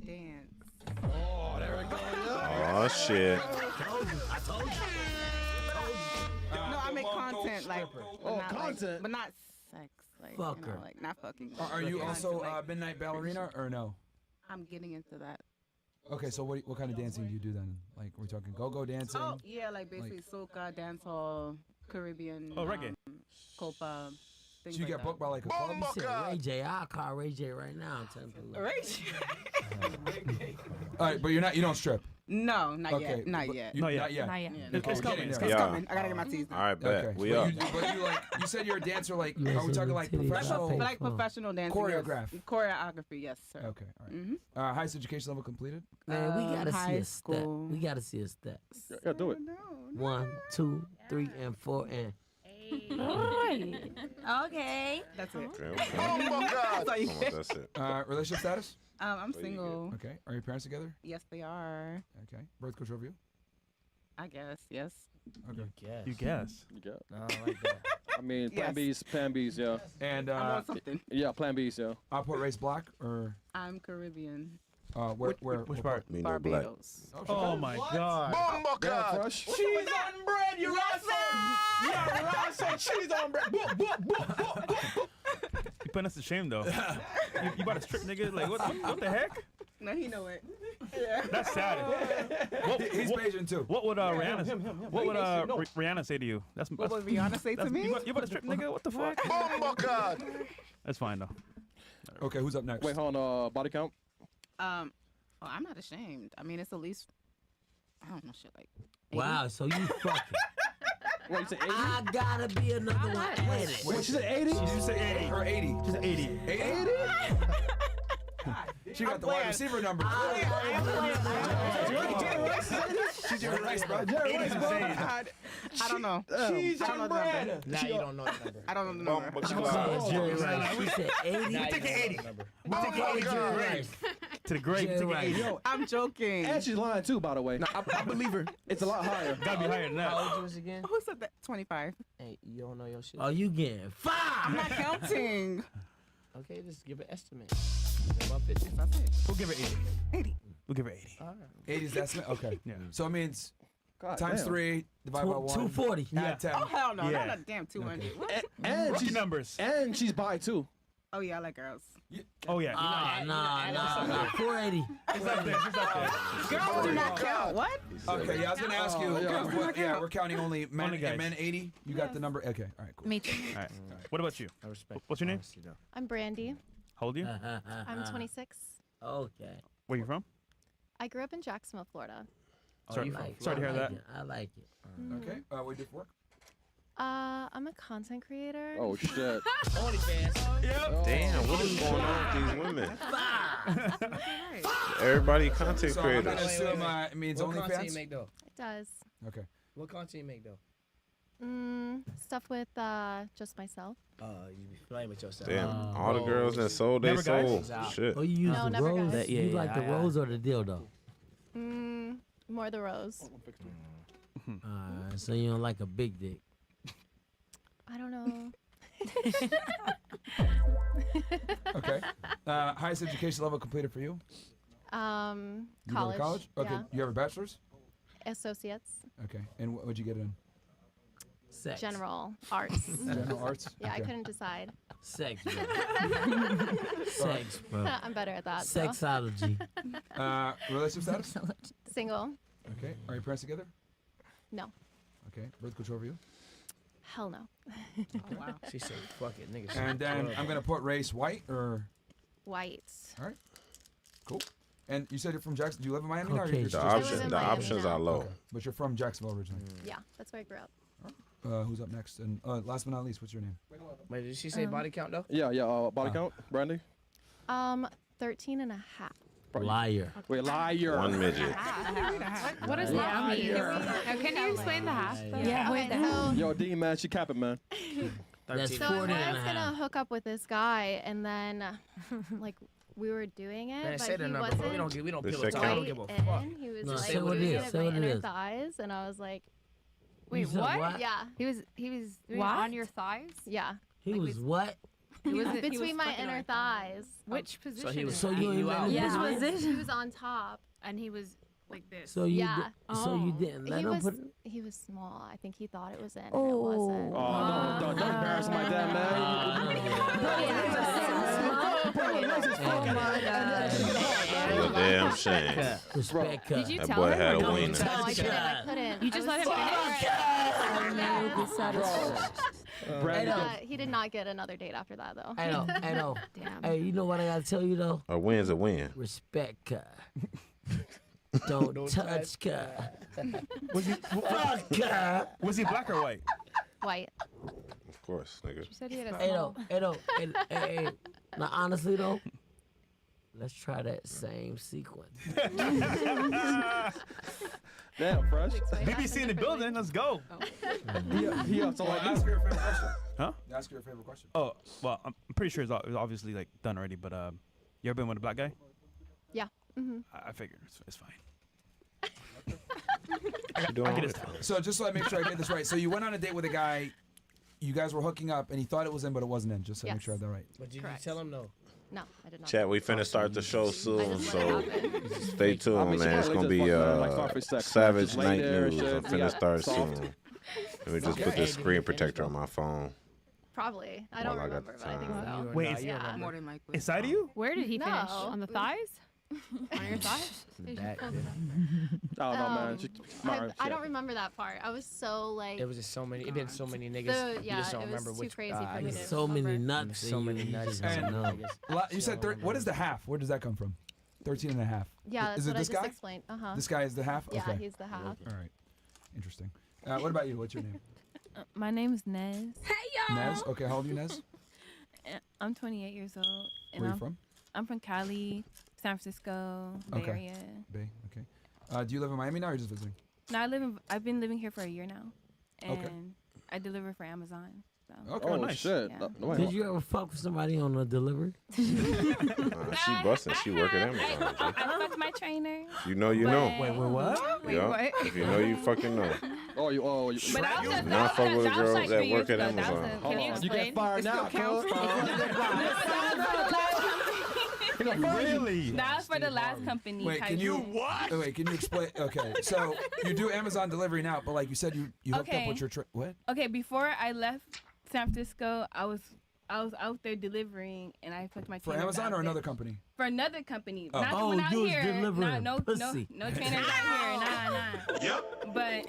dance. Oh, there we go. Oh shit. I told you. No, I make content like Content. but not sex. Like, Fucker. like not fucking. Are you content, also like, midnight ballerina or no? I'm getting into that. Okay, so what kind of dancing do you do then? Like we're talking go-go dancing? Oh yeah, like basically soca, dancehall, Caribbean. reggae. Copa. So you get booked by like a club? You said Ray J. I'll call Ray J right now. And tell him to look. Right? All right, but you don't strip. No, not Okay, yet. Not but yet. you- Not yet. Not yet. Not yet. It's coming. It's Yeah. coming. I gotta get my teeth All done. right, bet. Okay. We but up. You said you're a dancer. Like, You are we also talking like titties. Like, professional? like professional dancing. Choreograph. Yes. Choreography, yes, sir. Okay, all right. Mm-hmm. Highest education level completed? Man, we gotta see high a step. school. We gotta see a step. Yeah, do it. No. 1, 2, 3, and 4, and. Okay. That's it. Okay, That's okay. all you Almost, get. that's it. Relationship status? I'm So you single. Okay. Are your parents together? Yes, they are. Okay. Birth control review? I guess. Yes. Okay. You guess. You got. No, I like that. I mean, Plan Yes. Bs, yeah. And I'm on something. Yeah, Plan Bs, yeah. output race black or I'm Caribbean. where? Which part? Me no black. Barbados. Oh my God. Yeah, crush. Cheese on bread, you cheese on bread. You putting us to shame though. you about to strip nigga? Like what the heck? No, he know it. That's sad. He's Asian too. What would Rihanna? What would Rihanna say to you? That's What would Rihanna say to that's me? You about to strip nigga? What the fuck? That's fine though. Okay, who's up next? Wait, hold on. Body count? Oh, I'm not ashamed. I mean, it's at least, I don't know, shit like 80. Wow, so you fucking. Wait, you said 80? I gotta be another one added. Wait, she said 80? Did you say 80 or 80? She's 80. 80? She got the wide receiver number. She's Jerry Rice, bro. Jerry Rice, bro. I don't know. Cheese I don't know on the bread. number. Now you don't know the number. I don't know the number. She said Jerry Rice. She said 80. Now you don't know the number. Jerry Rice. To the grave. Jerry Take it Rice. 80. Yo, I'm joking. and she's lying too, by the way. I believe her. It's a lot higher. Gotta be higher than How that. old you was again? Who said that? 25. Hey, you don't know your shit. Oh, you getting I'm five? not counting. Okay, just give an estimate. Is it above 50? That's it. We'll give her 80. 80. We'll give her 80. All right. 80 is that? Okay. Yeah. So it means God times damn. 3 divided by 1. 240. Add 10. Oh, hell no. Yeah. Not a damn 200. What? And Rookie she's, numbers. and she's bi too. Oh, yeah, I like girls. Oh yeah. Nah. 480. She's up there. She's up there. Girls do not count. What? Okay, yeah, I was going to ask you. yeah. We're counting only men, Only guys. men 80. You got the number? Okay, all right, cool. Me too. All right. What about you? I respect. What's your name? honesty, though. I'm Brandy. How old are you? I'm 26. Okay. Where you from? I grew up in Jacksonville, Florida. Sorry, you from sorry to hear that. I like it. Okay, what do you do for work? I'm a content creator. Oh, shit. OnlyFans. Yep. Damn, what is going on with these women? Everybody content So I'm going to creators. assume it means What content you OnlyFans? make, though? It does. Okay. What content you make, though? Stuff with just myself. You be playing with yourself. Damn, all the girls that sold they Never guys? sold. Shit. Oh, you use No, the never rose? guys. You like the rose or the dildo? More the rose. So you don't like a big dick. I don't know. Okay. Highest education level completed for you? You go College. to college? Okay. Yeah. You have a bachelor's? Associates. Okay. And what'd you get in? Sex. General arts. General arts? Yeah, I Okay. couldn't decide. Sex, bro. Sex, bro. I'm better at that. so. Sexology. Relationship status? Single. Okay. Are your parents together? No. Okay. Birth control for you? Hell no. Oh, wow. She said, fuck it, nigga. And then I'm going to put race white or... White. All right. Cool. And you said you're from Jackson. Do you live in Miami? Or Caucasian. you're The, just- live option, in the Miami options now. are low. Okay. But you're from Jacksonville originally. Yeah, that's where I grew up. Who's up next? And last but not least, what's your name? Wait, did she say body count, though? Yeah, body count, Brandy? 13 and a half. Liar. Wait, liar. One midget. What does that mean? Can you explain the half? Yeah, wait, so Yo, D, man, she capping, man. That's 13. So I 40 and a was gonna half. hook up with this guy, and then like we were doing it, Man, but say the he number. wasn't We don't The pillow second talk. I one. don't give a right fuck. in. He was No, like say what it looking is, at say my what it inner is. thighs, and I was like, You Wait, said what? yeah, He was doing it What? on your thighs? yeah. He was what? between my inner thighs. Which position? So he was is So that? you ain't let him Yeah, put it in? he was on top. And he was like this. So you Yeah. so you didn't let He him was put it. he was small. I think he thought it was in. And it wasn't. Oh, don't embarrass him like that, man. What a damn shame. Respect her. Did you That tell boy him had or a no? wiener. No, I didn't. I couldn't. You just let him finish? He did not get another date after that, though. I know. Damn. Hey, you know what I gotta tell you though? A win's a win. Respect her. Don't touch her. Was he Fuck her. was he black or white? White. Of course, nigga. You said he had a Hey, small. hey. Now, honestly though, let's try that same sequence. Damn, fresh. BBC in the building. Let's go. He up to Well, like ask her your favorite question. Huh? Ask her your favorite question. Oh, well, I'm pretty sure it's obviously like done already. But you ever been with a black guy? Yeah. Mm-hmm. I figured it's fine. You doing I get all his right? time. So just so I make sure I get this right. So you went on a date with a guy. You guys were hooking up, and he thought it was in, but it wasn't in. Just so I make Yes. sure I have that right. But did you Correct. tell him no? No, I did not. Chat, we finna start the show I soon, just so let it happen. stay I tuned, mean, she man. It's kinda gonna be just fucked, like, Starfish sex. Savage Just lay Night there and News. shit. I'm Yeah, finna start soft. soon. Let me just put this screen protector on my phone. Probably. I don't Well, I got remember, the but I think time. so. Wait, Nah, it's- you don't Yeah. remember. More than likely. Inside of you? Where did he finish? No. On the thighs? On your thighs? That- I don't know, man. I don't remember that part. I was so like. It was just so many. It been so many niggas. The, you yeah, just don't it remember was which. too crazy for me I to guess. So many remember. nuts. So in many you, nuts. just And- don't know. You said what is the half? Where does that come from? 13 and a half. Yeah, that's Is it what this I just guy? explained. Uh-huh. This guy is the half? Yeah, Okay. he's the half. All right. Interesting. What about you? What's your name? My name is Nez. Nez? Okay, how old are you, Nez? I'm 28 years old. And Where are you from? I'm from Cali, San Francisco, Bay Okay. Area. Bay. Okay. Do you live in Miami now or are you just visiting? No, I've been living here for a year now. And Okay. I deliver for Amazon. So. Okay. Oh, nice. shit. Yeah. No, wait, Did you ever fuck with somebody on a delivery? She busting. She working I Amazon. fucked my trainer. You know, you know. Wait, what? Yeah. If you know, you fucking know. Oh, you. But that was just, Not fuck with a girl like that 3 work years at ago. That was Amazon. a, can you You explain? get fired now, cuz. Really? That was for the last company. Wait, can you Wait, can you explain? Okay, so you do Amazon delivery now, but like you said, you hooked up Okay. with your what? Okay, before I left San Francisco, I was out there delivering, and I fucked my For trainers Amazon out or there. another company? For another company. Oh. Not the Oh, one out you was here. delivering no pussy. trainers out here. Nah. Yep. But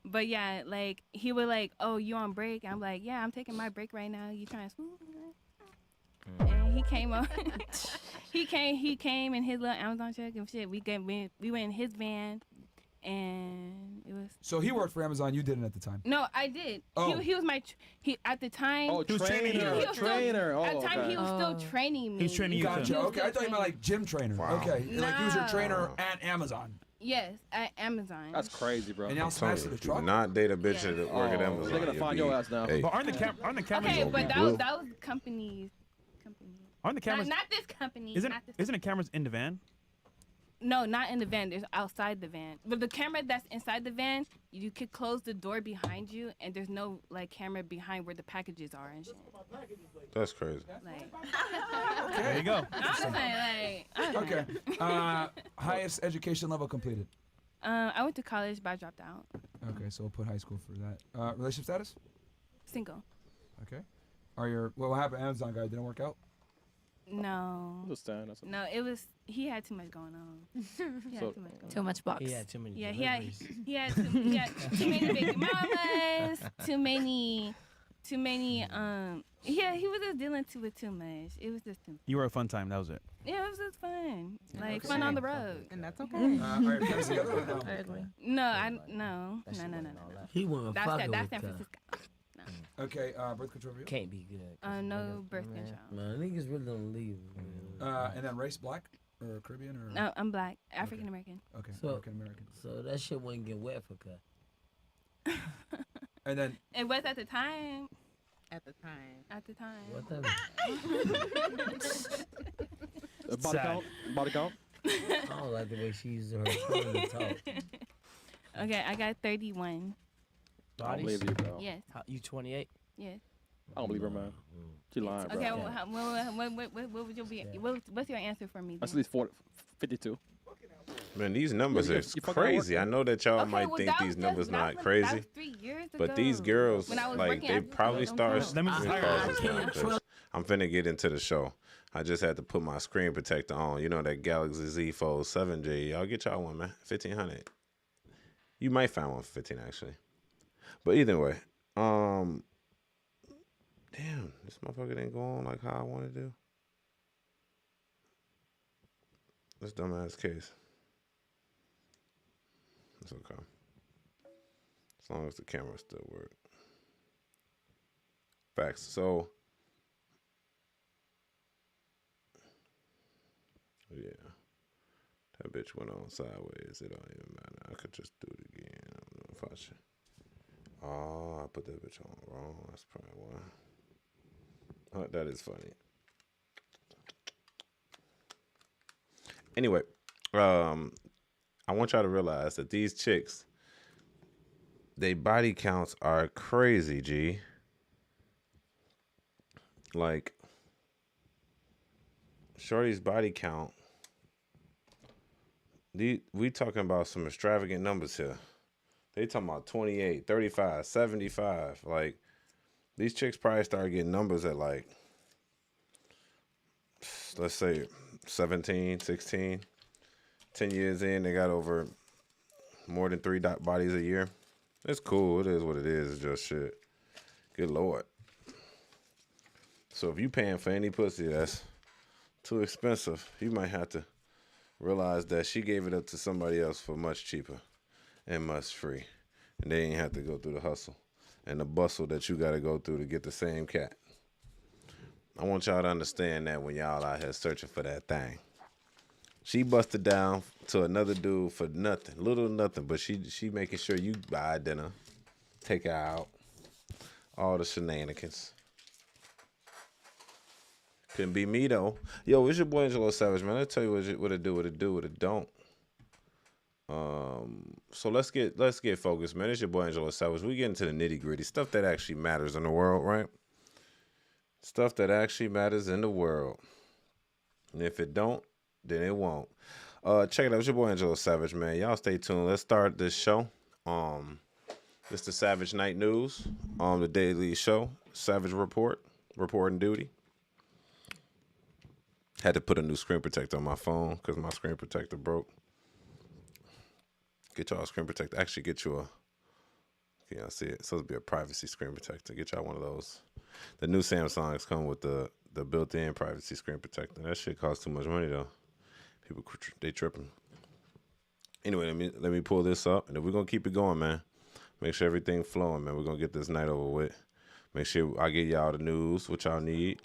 but yeah, like he was like, "Oh, you on break?" I'm like, "Yeah, I'm taking my break right now. You trying to swoop?" And he came up. he came in his little Amazon truck and shit. We went in his van, and it was. So he worked for Amazon. You didn't at the time. No, I did. Oh. He was my at the time. Oh, He was training you. trainer. He was still- Trainer. Oh, at the time okay. he was still training me. He's training you too. Gotcha. Okay, I thought you meant like gym trainer. Wow. Okay, like he was your No. trainer at Amazon. Yes, at Amazon. That's crazy, bro. And y'all I'm telling smashed to the you, truck. do not date a bitch that work at Oh, Amazon. they're gonna You'll find be- your ass now. Hey, But aren't the cameras? Okay, Gonna but be that blue. was companies. Aren't the cameras? Not this company. Isn't not this isn't the cameras in the van? No, not in the van. There's outside the van. But the camera that's inside the van, you could close the door behind you, and there's no like camera behind where the packages are and shit. That's crazy. Like, There you go. I'm just saying, like, I don't Okay. Highest education level completed. know. I went to college, but I dropped out. Okay, so we'll put high school for that. Relationship status? Single. Okay. What happened? Amazon guy didn't work out. No. Understand. That's No, he had too much going on. He had So- too much going Too on. much bucks. He had too many. Yeah, deliveries. he had too many baby mamas, too many he was just dealing with too much. It was just too much. You were a fun time. That was it. Yeah, it was just fun. Like fun on the road. And that's okay. Are your friends together or no? No. He wasn't That's fucking San with her. Francisco. Okay. Birth control for you. Can't be good. 'cause No niggas- birth man. control. Man, niggas really don't leave. And then race, black or Caribbean or? No, I'm black, African American. Okay. So- African American. So that shit wouldn't get wet for cut. And then It was at the time. At the time. Whatever. Body Sad. count. Body count. I don't like the way she uses her tongue to talk. Okay, I got 31. I don't believe you, bro. Yes, You 28? yes. I don't believe her, man. She lying, bro. Okay, what would you be? What's your answer for me? That's at Then? least 52. Man, these numbers you are fucking crazy. work, I know that y'all Okay, might well, think that these was numbers just, not that crazy, was 3 years but ago. these girls, When I was like, working they at probably Don't start. count. Let me just Let me hire pause her. this now, 'cause I'm finna get into the show. I just had to put my screen protector on. You know that Galaxy Z Fold 7J. Y'all get y'all one, man. 1500. You might find one for 15 actually. But either way, damn, this motherfucker didn't go on like how I want to do. This dumbass case. It's okay. As long as the camera still works. Facts. So, yeah. That bitch went on sideways. It don't even matter. I could just do it again. I don't know if I should. Oh, I put that bitch on wrong. That's probably why. Oh, that is funny. Anyway, I want y'all to realize that these chicks, they body counts are crazy, G. Like, Shorty's body count. We talking about some extravagant numbers here. They talking about 28, 35, 75. Like, these chicks probably started getting numbers at like, let's say 17, 16. 10 years in, they got over more than 3 bodies a year. It's cool. It is what it is. It's just shit. Good Lord. So if you paying for any pussy that's too expensive, you might have to realize that she gave it up to somebody else for much cheaper and much free. And they ain't have to go through the hustle and the bustle that you got to go through to get the same cat. I want y'all to understand that when y'all out here searching for that thing. She busted down to another dude for nothing, little nothing, but she making sure you buy dinner, take her out, all the shenanigans. Couldn't be me though. Yo, it's your boy Angelo Savage, man. Let's tell you what it do, what it do, what it don't. So let's get focused, man. It's your boy Angelo Savage. We get into the nitty gritty stuff that actually matters in the world, right? Stuff that actually matters in the world. And if it don't, then it won't. Check it out. It's your boy Angelo Savage, man. Y'all stay tuned. Let's start this show. This the Savage Night News. The daily show. Savage Report. Reporting duty. Had to put a new screen protector on my phone because my screen protector broke. Get y'all a screen protector. Actually, get you a. Can y'all see it? It's supposed to be a privacy screen protector. Get y'all one of those. The new Samsungs come with the built-in privacy screen protector. That shit costs too much money though. People, they tripping. Anyway, let me pull this up, and then we're gonna keep it going, man. Make sure everything flowing, man. We're gonna get this night over with. Make sure I get y'all the news, what y'all need.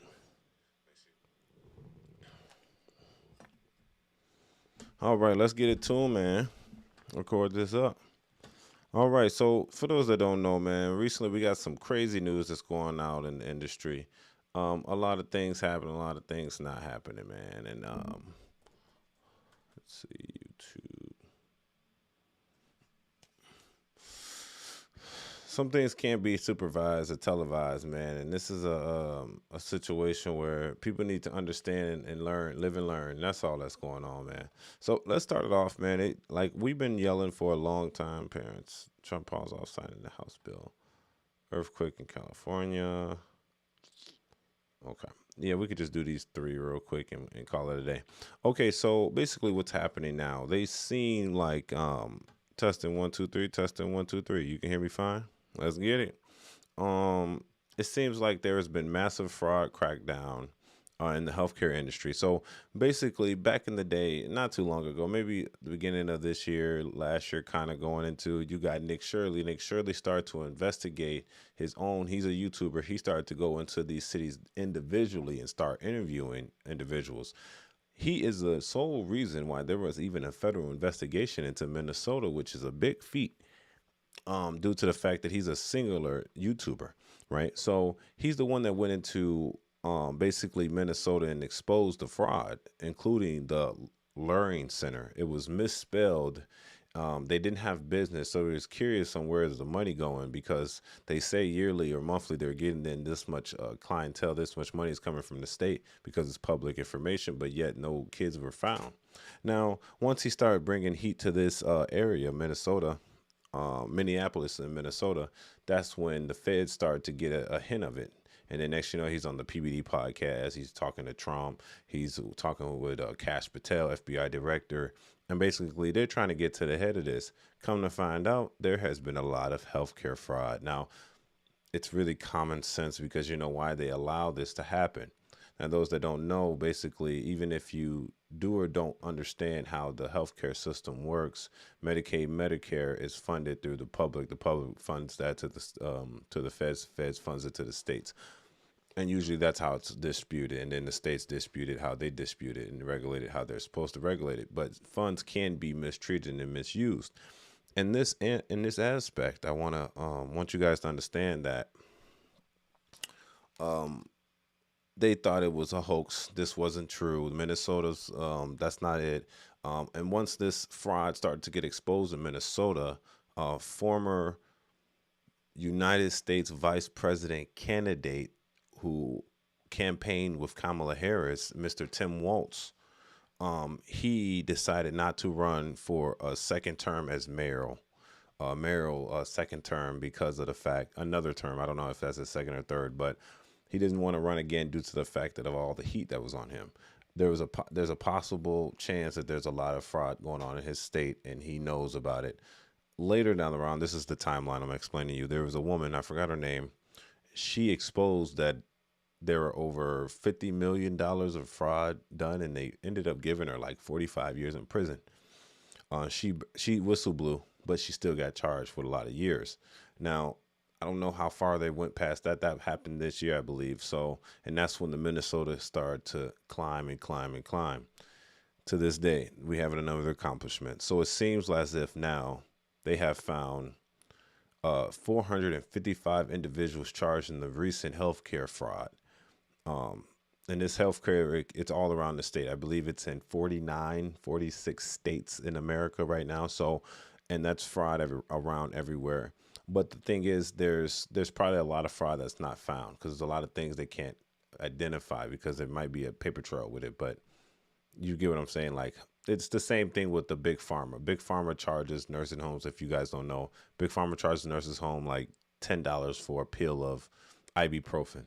All right, let's get it tuned, man. Record this up. All right, so for those that don't know, man, recently we got some crazy news that's going out in the industry. A lot of things happening, a lot of things not happening, man. And let's see, YouTube. Some things can't be supervised or televised, man. And this is a situation where people need to understand and learn, live and learn. That's all that's going on, man. So let's start it off, man. We've been yelling for a long time, parents. Trump pause off signing the House bill. Earthquake in California. Okay. Yeah, we could just do these 3 real quick and call it a day. Okay, so basically what's happening now, they seem like testing 1 2 3, testing 1 2 3. You can hear me fine? Let's get it. It seems like there has been massive fraud crackdown in the healthcare industry. So basically, back in the day, not too long ago, maybe the beginning of this year, last year, kind of going into, you got Nick Shirley. Nick Shirley started to investigate his own. He's a YouTuber. He started to go into these cities individually and start interviewing individuals. He is the sole reason why there was even a federal investigation into Minnesota, which is a big feat. Due to the fact that he's a singular YouTuber, right? So he's the one that went into basically Minnesota and exposed the fraud, including the Learning Center. It was misspelled They didn't have business, so he was curious on where's the money going, because they say yearly or monthly they're getting in this much clientele, this much money is coming from the state because it's public information, but yet no kids were found. Now, once he started bringing heat to this area, Minnesota, Minneapolis and Minnesota, that's when the feds started to get a hint of it. And then next, he's on the PBD podcast. He's talking to Trump. He's talking with Kash Patel, FBI director. And basically, they're trying to get to the head of this. Come to find out, there has been a lot of healthcare fraud. Now, it's really common sense, because you know why they allow this to happen. And those that don't know, basically, even if you do or don't understand how the healthcare system works, Medicaid, Medicare is funded through the public. The public funds that to the feds. Feds funds it to the states. And usually that's how it's disputed. And then the states dispute it, how they dispute it, and regulate it how they're supposed to regulate it. But funds can be mistreated and misused. In this aspect, I want you guys to understand that they thought it was a hoax. This wasn't true. Minnesota's, that's not it. And once this fraud started to get exposed in Minnesota, former United States Vice President candidate who campaigned with Kamala Harris, Mr. Tim Walz, he decided not to run for a second term as mayoral second term, because of the fact, another term, I don't know if that's his second or third, but he didn't want to run again due to the fact that of all the heat that was on him. There's a possible chance that there's a lot of fraud going on in his state, and he knows about it. Later down the road, this is the timeline I'm explaining to you. There was a woman, I forgot her name. She exposed that there were over $50 million of fraud done, and they ended up giving her like 45 years in prison. She whistle blew, but she still got charged with a lot of years. Now, I don't know how far they went past that. That happened this year, I believe. So, and that's when the Minnesota started to climb and climb and climb. To this day, we have another accomplishment. So it seems as if now they have found 455 individuals charged in the recent healthcare fraud. And this healthcare, it's all around the state. I believe it's in 46 states in America right now. So, and that's fraud around everywhere. But the thing is, there's probably a lot of fraud that's not found, because there's a lot of things they can't identify because there might be a paper trail with it. But you get what I'm saying? Like, it's the same thing with the Big Pharma. Big Pharma charges nursing homes, if you guys don't know, Big Pharma charges nurses home like $10 for a pill of ibuprofen,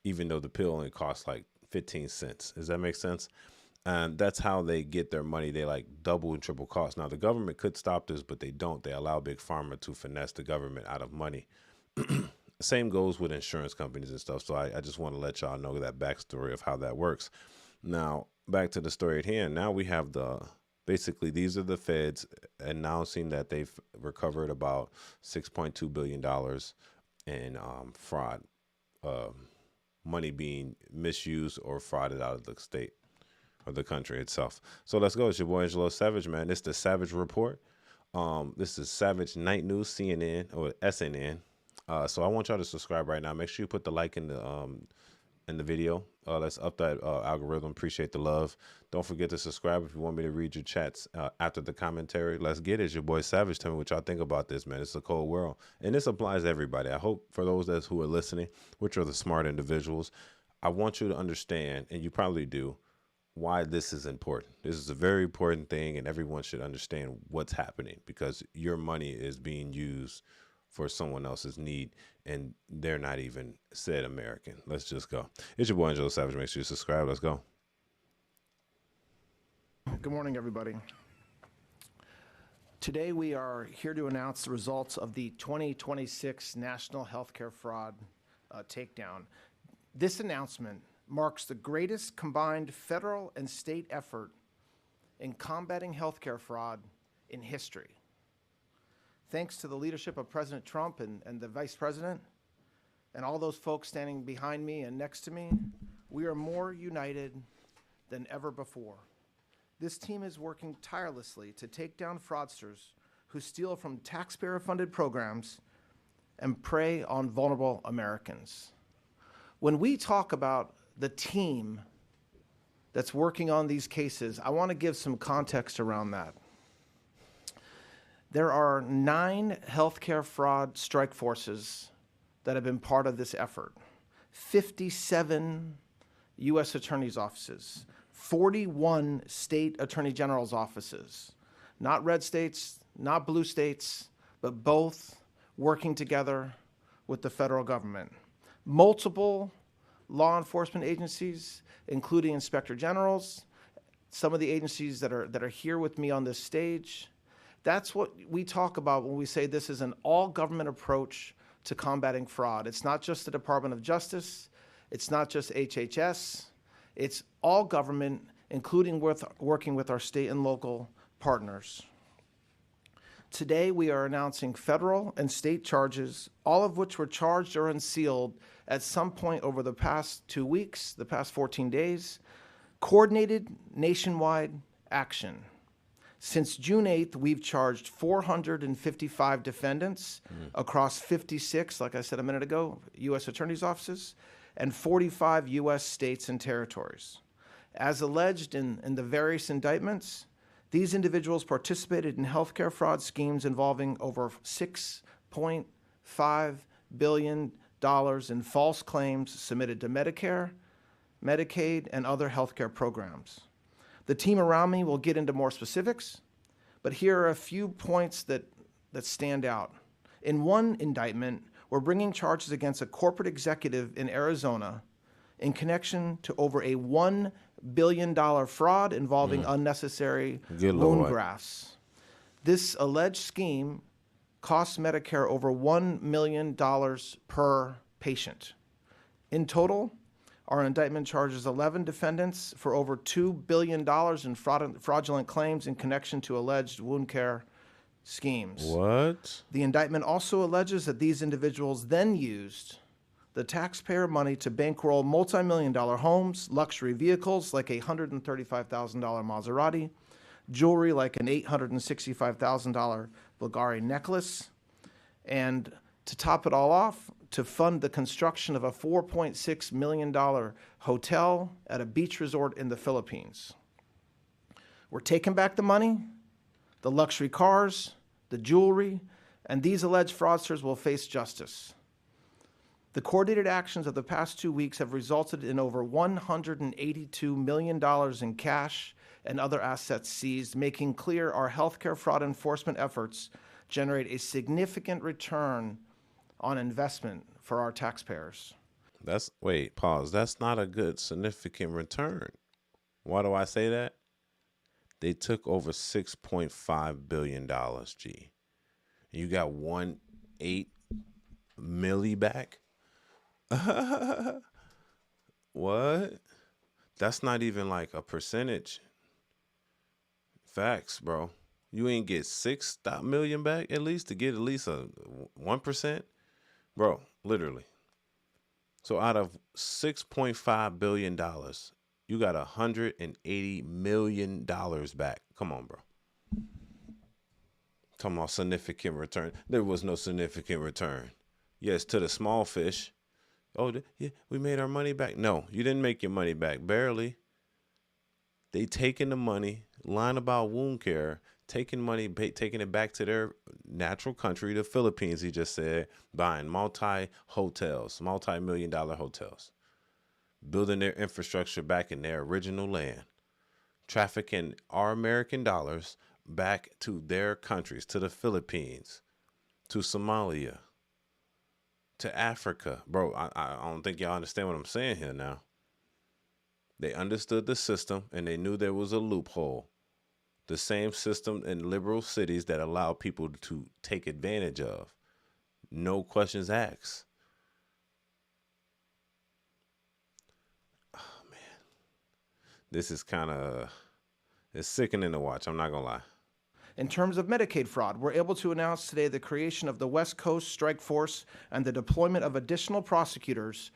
even though the pill only costs like 15 cents. Does that make sense? And that's how they get their money. They like double and triple cost. Now, the government could stop this, but they don't. They allow Big Pharma to finesse the government out of money. Same goes with insurance companies and stuff. So I just want to let y'all know that backstory of how that works. Now, back to the story at hand. Now we have basically, these are the feds announcing that they've recovered about $6.2 billion in fraud, money being misused or frauded out of the state or the country itself. So let's go. It's your boy Angelo Savage, man. It's the Savage Report. This is Savage Night News, CNN or SNN. So I want y'all to subscribe right now. Make sure you put the like in the video. Let's up that algorithm. Appreciate the love. Don't forget to subscribe if you want me to read your chats after the commentary. Let's get it. It's your boy Savage. Tell me what y'all think about this, man. It's a cold world. And this applies to everybody. I hope for those who are listening, which are the smart individuals, I want you to understand, and you probably do, why this is important. This is a very important thing, and everyone should understand what's happening, because your money is being used for someone else's need, and they're not even said American. Let's just go. It's your boy Angelo Savage. Make sure you subscribe. Let's go. Good morning, everybody. Today we are here to announce the results of the 2026 National Healthcare Fraud Takedown. This announcement marks the greatest combined federal and state effort in combating healthcare fraud in history. Thanks to the leadership of President Trump and the Vice President and all those folks standing behind me and next to me, we are more united than ever before. This team is working tirelessly to take down fraudsters who steal from taxpayer-funded programs and prey on vulnerable Americans. When we talk about the team that's working on these cases, I want to give some context around that. There are 9 healthcare fraud strike forces that have been part of this effort, 57 U.S. attorneys' offices, 41 state attorney general's offices, not red states, not blue states, but both working together with the federal government. Multiple law enforcement agencies, including inspector generals, some of the agencies that are here with me on this stage. That's what we talk about when we say this is an all-government approach to combating fraud. It's not just the Department of Justice. It's not just HHS. It's all government, including working with our state and local partners. Today, we are announcing federal and state charges, all of which were charged or unsealed at some point over the past 2 weeks, the past 14 days, coordinated nationwide action. Since June 8th, we've charged 455 defendants across 56, like I said a minute ago, U.S. attorneys' offices, and 45 U.S. states and territories. As alleged in the various indictments, these individuals participated in healthcare fraud schemes involving over $6.5 billion in false claims submitted to Medicare, Medicaid, and other healthcare programs. The team around me will get into more specifics, but here are a few points that stand out. In one indictment, we're bringing charges against a corporate executive in Arizona in connection to over a $1 billion fraud involving unnecessary wound grafts. This alleged scheme costs Medicare over $1 million per patient. In total, our indictment charges 11 defendants for over $2 billion in fraudulent claims in connection to alleged wound care schemes. What? The indictment also alleges that these individuals then used the taxpayer money to bankroll multi-million-dollar homes, luxury vehicles like a $135,000 Maserati, jewelry like an $865,000 Bulgari necklace, and to top it all off, to fund the construction of a $4.6 million hotel at a beach resort in the Philippines. We're taking back the money, the luxury cars, the jewelry, and these alleged fraudsters will face justice. The coordinated actions of the past 2 weeks have resulted in over $182 million in cash and other assets seized, making clear our healthcare fraud enforcement efforts generate a significant return on investment for our taxpayers. Wait, pause. That's not a good significant return. Why do I say that? They took over $6.5 billion, G. You got 1.8 milli back? What? That's not even like a percentage. Facts, bro. You ain't get 6 million back at least to get at least a 1%? Bro, literally. So out of $6.5 billion, you got $180 million back. Come on, bro. Talking about significant return. There was no significant return. Yes, to the small fish. Oh, yeah, we made our money back. No, you didn't make your money back. Barely. They taking the money, lying about wound care, taking it back to their natural country, the Philippines, he just said, buying multi-hotels, multi-million-dollar hotels, building their infrastructure back in their original land, trafficking our American dollars back to their countries, to the Philippines, to Somalia, to Africa. Bro, I don't think y'all understand what I'm saying here now. They understood the system and they knew there was a loophole. The same system in liberal cities that allow people to take advantage of. No questions asked. Oh, man. This is it's sickening to watch. I'm not going to lie. In terms of Medicaid fraud, we're able to announce today the creation of the West Coast Strike Force and the deployment of additional prosecutors,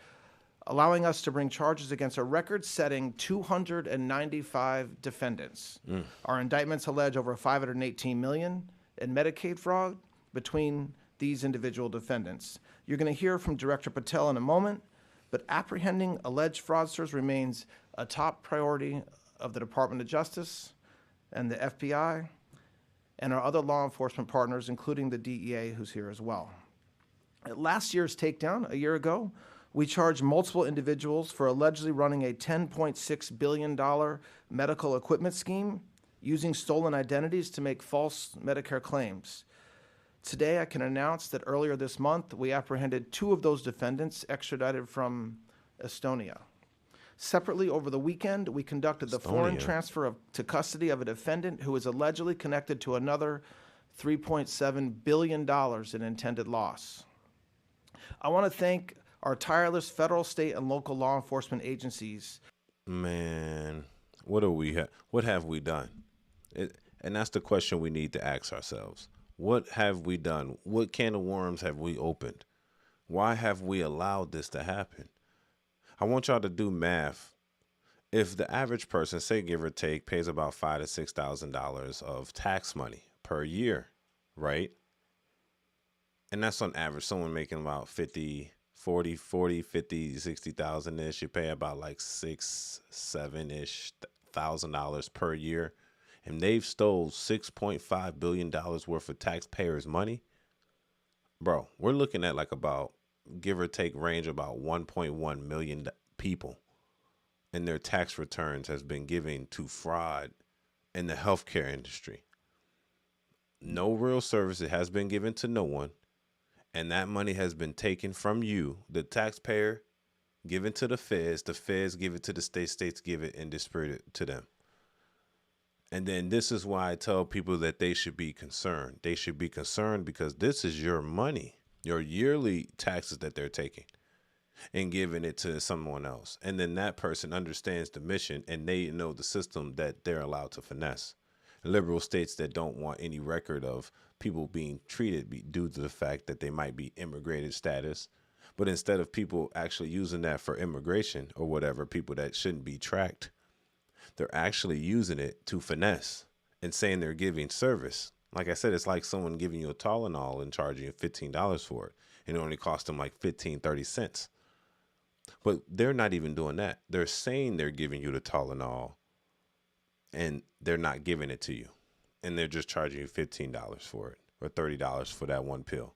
allowing us to bring charges against a record-setting 295 defendants. Our indictments allege over $518 million in Medicaid fraud between these individual defendants. You're going to hear from Director Patel in a moment, but apprehending alleged fraudsters remains a top priority of the Department of Justice and the FBI. and our other law enforcement partners, including the DEA, who's here as well. At last year's takedown, a year ago, we charged multiple individuals for allegedly running a $10.6 billion medical equipment scheme using stolen identities to make false Medicare claims. Today, I can announce that earlier this month, we apprehended 2 of those defendants extradited from Estonia. Separately, over the weekend, we conducted the foreign transfer to custody of a defendant who is allegedly connected to another $3.7 billion in intended loss. I want to thank our tireless federal, state, and local law enforcement agencies. Man, what have we done? And that's the question we need to ask ourselves. What have we done? What can of worms have we opened? Why have we allowed this to happen? I want y'all to do math. If the average person, say give or take, pays about $5,000 to $6,000 of tax money per year, right? And that's on average. Someone making about 60,000-ish. You pay about like $6,000-7-ish per year. And they've stole $6.5 billion worth of taxpayers' money. Bro, we're looking at like about, give or take, range about 1.1 million people. And their tax returns has been given to fraud in the healthcare industry. No real service. It has been given to no one. And that money has been taken from you, the taxpayer, given to the feds give it to the states give it and distribute it to them. And then this is why I tell people that they should be concerned. They should be concerned because this is your money, your yearly taxes that they're taking and giving it to someone else. And then that person understands the mission and they know the system that they're allowed to finesse. Liberal states that don't want any record of people being treated due to the fact that they might be immigrated status. But instead of people actually using that for immigration or whatever, people that shouldn't be tracked, they're actually using it to finesse and saying they're giving service. Like I said, it's like someone giving you a Tylenol and charging you $15 for it. And it only cost them like 15-30 cents. But they're not even doing that. They're saying they're giving you the Tylenol and they're not giving it to you. And they're just charging you $15 for it or $30 for that one pill.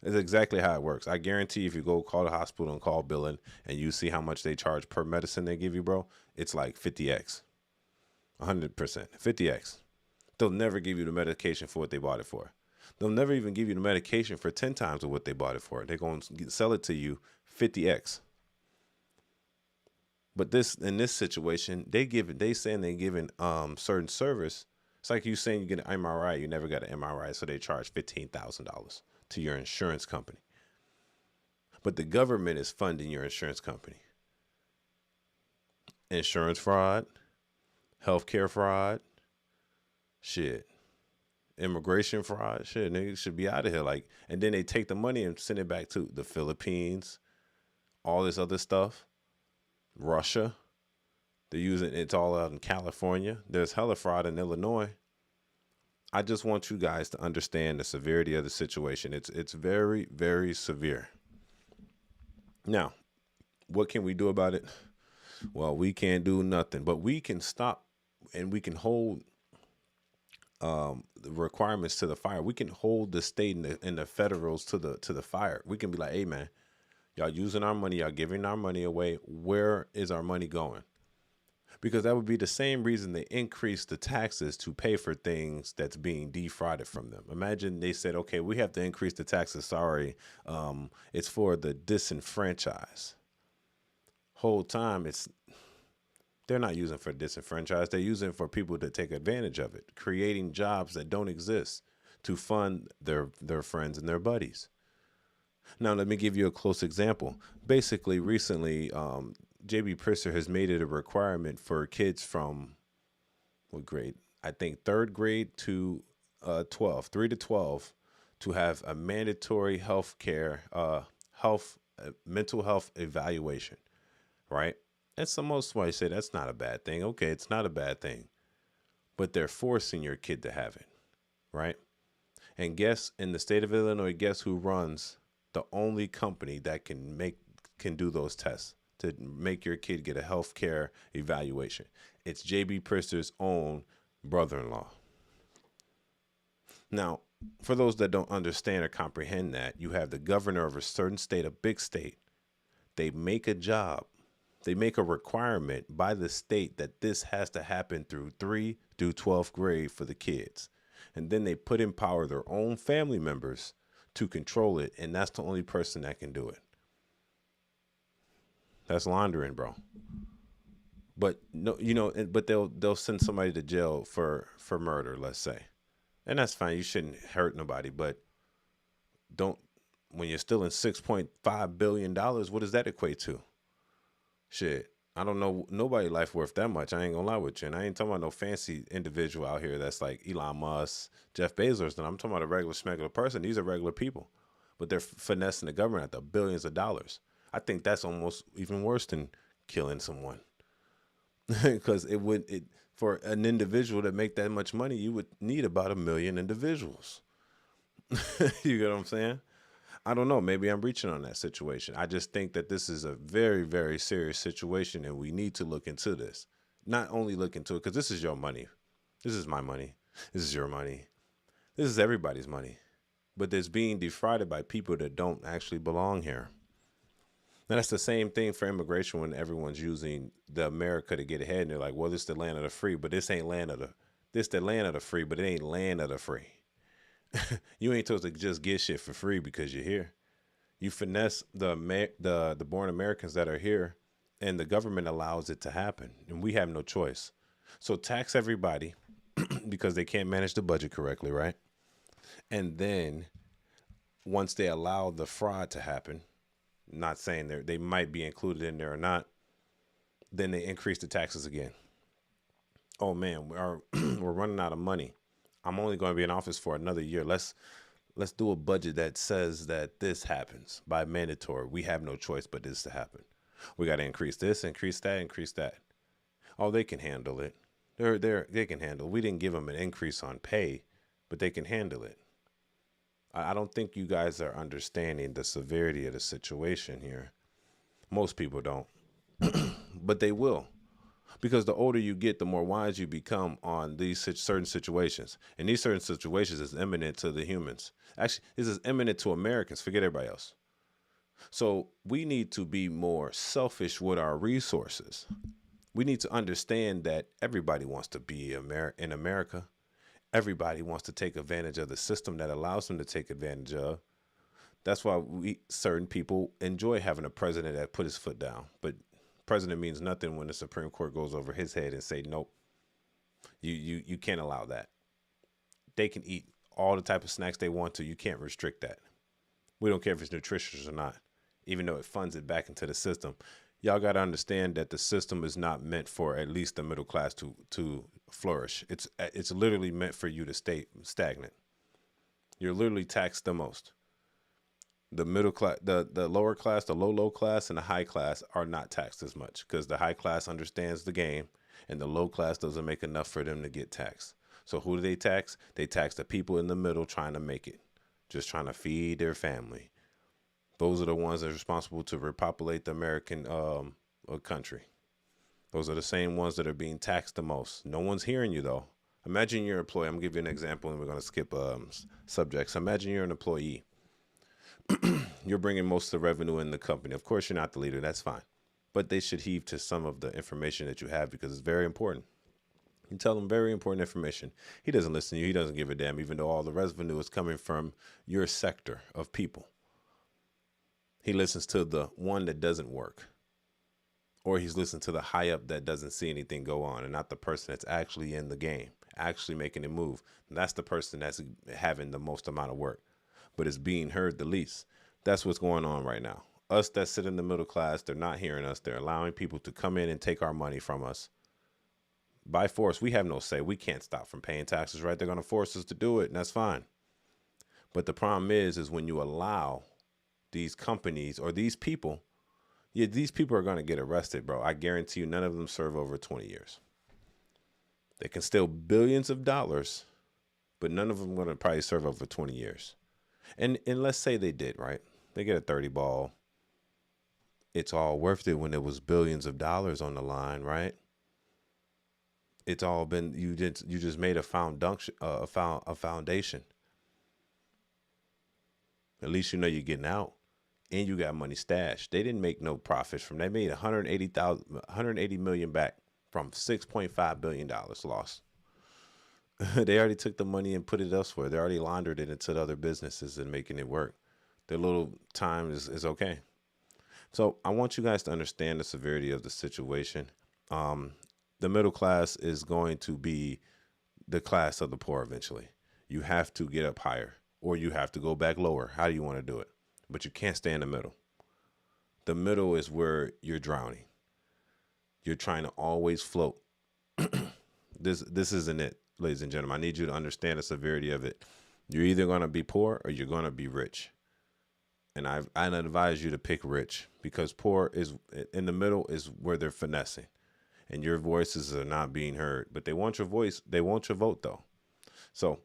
That's exactly how it works. I guarantee if you go call the hospital and call billing and you see how much they charge per medicine they give you, bro, it's like 50x. 100%. 50x. They'll never give you the medication for what they bought it for. They'll never even give you the medication for 10 times of what they bought it for. They're going to sell it to you 50x. But in this situation, they saying they're giving certain service. It's like you saying you get an MRI, you never got an MRI, so they charge $15,000 to your insurance company. But the government is funding your insurance company. Insurance fraud, healthcare fraud, shit. Immigration fraud, shit. Niggas should be out of here. Like, and then they take the money and send it back to the Philippines, all this other stuff. Russia. They're using it's all out in California. There's hella fraud in Illinois. I just want you guys to understand the severity of the situation. It's very, very severe. Now, what can we do about it? Well, we can't do nothing, but we can stop and we can hold the requirements to the fire. We can hold the state and the federals to the fire. We can be like, hey man, y'all using our money, y'all giving our money away. Where is our money going? Because that would be the same reason they increased the taxes to pay for things that's being defrauded from them. Imagine they said, okay, we have to increase the taxes. Sorry, it's for the disenfranchised. Whole time they're not using for disenfranchised. They're using for people to take advantage of it, creating jobs that don't exist to fund their friends and their buddies. Now, let me give you a close example. Basically, recently, J.B. Prister has made it a requirement for kids from what grade? I think 3rd grade to 12, 3 to 12, to have a mandatory mental health evaluation, right? That's the most why I say that's not a bad thing. Okay, it's not a bad thing, but they're forcing your kid to have it, right? And guess in the state of Illinois, guess who runs the only company that can do those tests to make your kid get a health care evaluation? It's J.B. Prister's own brother-in-law. Now, for those that don't understand or comprehend that, you have the governor of a certain state, a big state. They make a job. They make a requirement by the state that this has to happen through 3 through 12th grade for the kids. And then they put in power their own family members to control it. And that's the only person that can do it. That's laundering, bro. But no, but they'll send somebody to jail for murder, let's say. And that's fine. You shouldn't hurt nobody, but don't, when you're stealing $6.5 billion, what does that equate to? Shit, I don't know nobody life worth that much. I ain't gonna lie with you. And I ain't talking about no fancy individual out here that's like Elon Musk, Jeff Bezos. And I'm talking about a regular smuggler person. These are regular people, but they're finessing the government at the billions of dollars. I think that's almost even worse than killing someone. Because for an individual to make that much money, you would need about 1 million individuals. You get what I'm saying? I don't know. Maybe I'm reaching on that situation. I just think that this is a very, very serious situation, and we need to look into this. Not only look into it, because this is your money. This is my money. This is your money. This is everybody's money. But it's being defrauded by people that don't actually belong here. And that's the same thing for immigration when everyone's using the America to get ahead. And they're like, well, this is the land of the free, but this ain't this the land of the free, but it ain't land of the free. You ain't supposed to just get shit for free because you're here. You finesse the born Americans that are here, and the government allows it to happen, and we have no choice. So tax everybody because they can't manage the budget correctly, right? And then once they allow the fraud to happen, not saying they might be included in there or not, then they increase the taxes again. Oh man, we're running out of money. I'm only going to be in office for another year. Let's do a budget that says that this happens by mandatory. We have no choice but this to happen. We got to increase this, increase that, increase that. Oh, they can handle it. They can handle it. We didn't give them an increase on pay, but they can handle it. I don't think you guys are understanding the severity of the situation here. Most people don't, but they will. Because the older you get, the more wise you become on these certain situations. And these certain situations is imminent to the humans. Actually, this is imminent to Americans. Forget everybody else. So we need to be more selfish with our resources. We need to understand that everybody wants to be in America. Everybody wants to take advantage of the system that allows them to take advantage of. That's why certain people enjoy having a president that put his foot down. But president means nothing when the Supreme Court goes over his head and say, nope, you can't allow that. They can eat all the type of snacks they want to. You can't restrict that. We don't care if it's nutritious or not, even though it funds it back into the system. Y'all got to understand that the system is not meant for at least the middle class to flourish. It's literally meant for you to stay stagnant. You're literally taxed the most. The middle class, the lower class, the low class, and the high class are not taxed as much because the high class understands the game and the low class doesn't make enough for them to get taxed. So who do they tax? They tax the people in the middle trying to make it, just trying to feed their family. Those are the ones that are responsible to repopulate the American country. Those are the same ones that are being taxed the most. No one's hearing you, though. Imagine you're an employee. I'm going to give you an example, and we're going to skip subjects. Imagine you're an employee. You're bringing most of the revenue in the company. Of course, you're not the leader. That's fine. But they should heave to some of the information that you have because it's very important. You tell him very important information. He doesn't listen to you. He doesn't give a damn, even though all the revenue is coming from your sector of people. He listens to the one that doesn't work. Or he's listening to the high up that doesn't see anything go on and not the person that's actually in the game, actually making it move. And that's the person that's having the most amount of work, but is being heard the least. That's what's going on right now. Us that sit in the middle class, they're not hearing us. They're allowing people to come in and take our money from us. By force, we have no say. We can't stop from paying taxes, right? They're going to force us to do it, and that's fine. But the problem is when you allow these companies or these people, these people are going to get arrested, bro. I guarantee you none of them serve over 20 years. They can steal billions of dollars, but none of them are going to probably serve over 20 years. And let's say they did, right? They get a 30 ball. It's all worth it when it was billions of dollars on the line, right? It's all been, you just made a foundation. At least you know you're getting out, and you got money stashed. They didn't make no profits from. They made 180 million back from $6.5 billion lost. They already took the money and put it elsewhere. They already laundered it into the other businesses and making it work. Their little time is okay. So I want you guys to understand the severity of the situation. The middle class is going to be the class of the poor eventually. You have to get up higher, or you have to go back lower. How do you want to do it? But you can't stay in the middle. The middle is where you're drowning. You're trying to always float. This isn't it, ladies and gentlemen. I need you to understand the severity of it. You're either going to be poor or you're going to be rich. And I advise you to pick rich, because poor is in the middle is where they're finessing, and your voices are not being heard. But they want your voice. They want your vote, though. So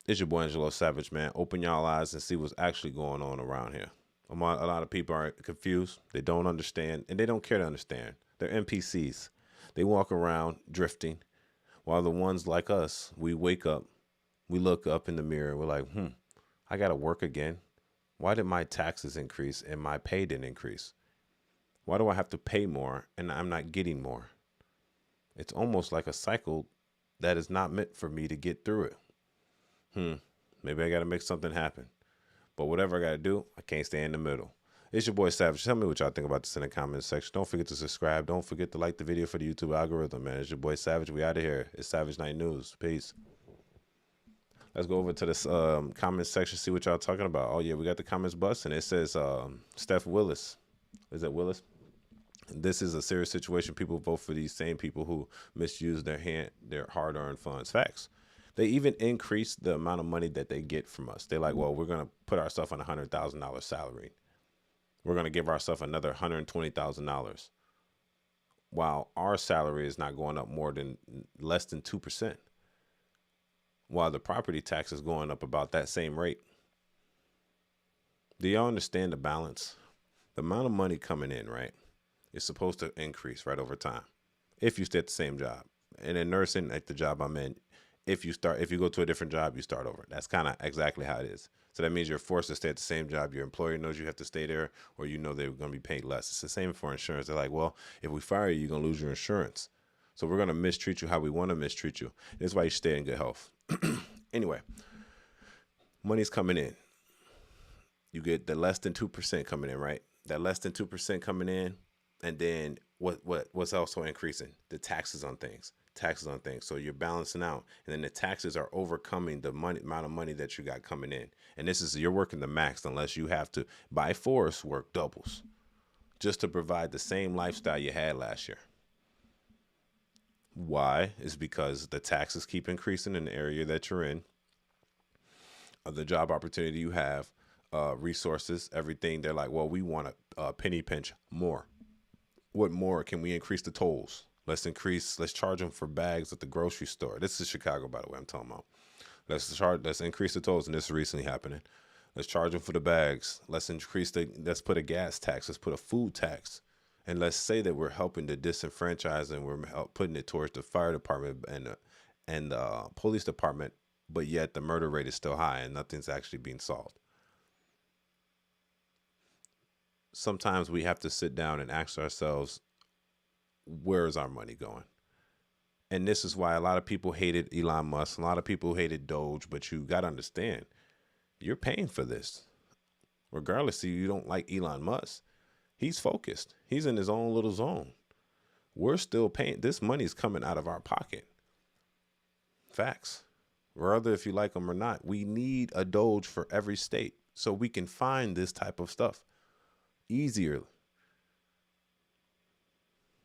it's your boy Angelo Savage, man. Open y'all eyes and see what's actually going on around here. A lot of people are confused. They don't understand, and they don't care to understand. They're NPCs. They walk around drifting, while the ones like us, we wake up, we look up in the mirror, we're like, I got to work again. Why did my taxes increase and my pay didn't increase? Why do I have to pay more and I'm not getting more? It's almost like a cycle that is not meant for me to get through it. Maybe I got to make something happen. But whatever I got to do, I can't stay in the middle. It's your boy Savage. Tell me what y'all think about this in the comments section. Don't forget to subscribe. Don't forget to like the video for the YouTube algorithm, man. It's your boy Savage. We out of here. It's Savage Night News. Peace. Let's go over to this comment section, see what y'all talking about. Oh, yeah, we got the comments busting. It says Steph Willis. Is that Willis? This is a serious situation. People vote for these same people who misuse their hard-earned funds. Facts. They even increase the amount of money that they get from us. They're like, well, we're going to put ourselves on a $100,000 salary. We're going to give ourselves another $120,000, while our salary is not going up less than 2%. While the property tax is going up about that same rate. Do y'all understand the balance? The amount of money coming in, right, is supposed to increase right over time if you stay at the same job. And in nursing, like the job I'm in, if you go to a different job, you start over. That's kind of exactly how it is. So that means you're forced to stay at the same job. Your employer knows you have to stay there, or you know they're going to be paid less. It's the same for insurance. They're like, well, if we fire you, you're going to lose your insurance. So we're going to mistreat you how we want to mistreat you. That's why you stay in good health. Anyway, money's coming in. You get the less than 2% coming in, right? That less than 2% coming in, and then what's also increasing? The taxes on things. So you're balancing out, and then the taxes are overcoming the amount of money that you got coming in. And you're working the max unless you have to, by force, work doubles just to provide the same lifestyle you had last year. Why? Is because the taxes keep increasing in the area that you're in, the job opportunity you have, resources, everything. They're like, well, we want a penny pinch more. What more? Can we increase the tolls? Let's charge them for bags at the grocery store. This is Chicago, by the way, I'm talking about. Let's increase the tolls, and this is recently happening. Let's charge them for the bags. Let's put a gas tax. Let's put a food tax. And let's say that we're helping to disenfranchise, and we're putting it towards the fire department and the police department, but yet the murder rate is still high and nothing's actually being solved. Sometimes we have to sit down and ask ourselves, where is our money going? And this is why a lot of people hated Elon Musk. A lot of people hated Doge, but you got to understand, you're paying for this. Regardless if you don't like Elon Musk, he's focused. He's in his own little zone. We're still paying. This money is coming out of our pocket. Facts. Whether if you like them or not, we need a Doge for every state so we can find this type of stuff easier,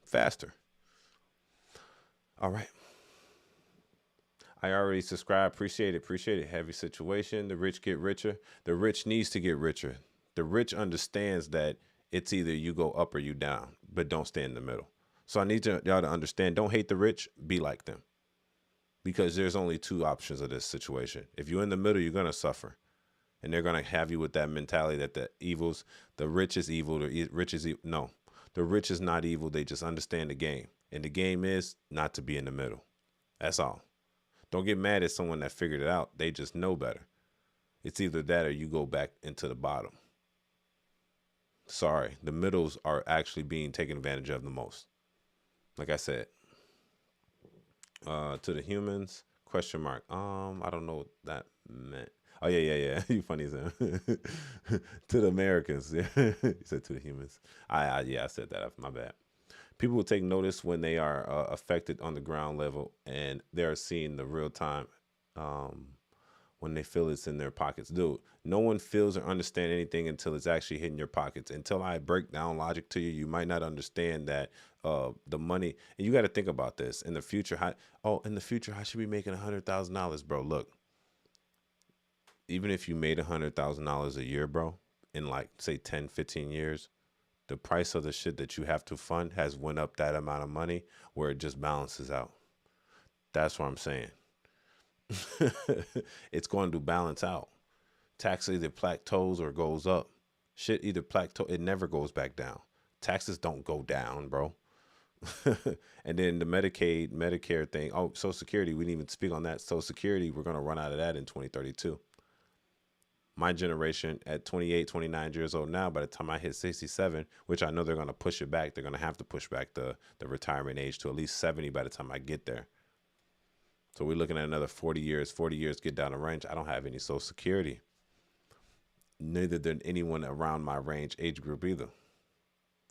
faster. All right. I already subscribed. Appreciate it. Heavy situation. The rich get richer. The rich needs to get richer. The rich understands that it's either you go up or you down, but don't stay in the middle. So I need y'all to understand, don't hate the rich, be like them. Because there's only two options of this situation. If you're in the middle, you're going to suffer. And they're going to have you with that mentality that the rich is evil, the rich is evil. No, the rich is not evil. They just understand the game. And the game is not to be in the middle. That's all. Don't get mad at someone that figured it out. They just know better. It's either that or you go back into the bottom. Sorry, the middles are actually being taken advantage of the most. Like I said, to the humans, question mark. I don't know what that meant. Oh, yeah. You funny as hell. To the Americans. Yeah. You said to the humans. I said that. My bad. People will take notice when they are affected on the ground level and they're seeing the real time when they feel it's in their pockets. Dude, no one feels or understand anything until it's actually hitting your pockets. Until I break down logic to you, you might not understand that the money, and you got to think about this. In the future, I should be making $100,000, bro. Look, even if you made $100,000 a year, bro, in like, say, 10, 15 years, the price of the shit that you have to fund has went up that amount of money where it just balances out. That's what I'm saying. It's going to balance out. Tax either plateaus or goes up. Shit either plateau, it never goes back down. Taxes don't go down, bro. And then the Medicaid, Medicare thing. Oh, Social Security, we didn't even speak on that. Social Security, we're going to run out of that in 2032. My generation at 28, 29 years old now, by the time I hit 67, which I know they're going to push it back, they're going to have to push back the retirement age to at least 70 by the time I get there. So we're looking at another 40 years, get down the range. I don't have any Social Security. Neither than anyone around my range age group either.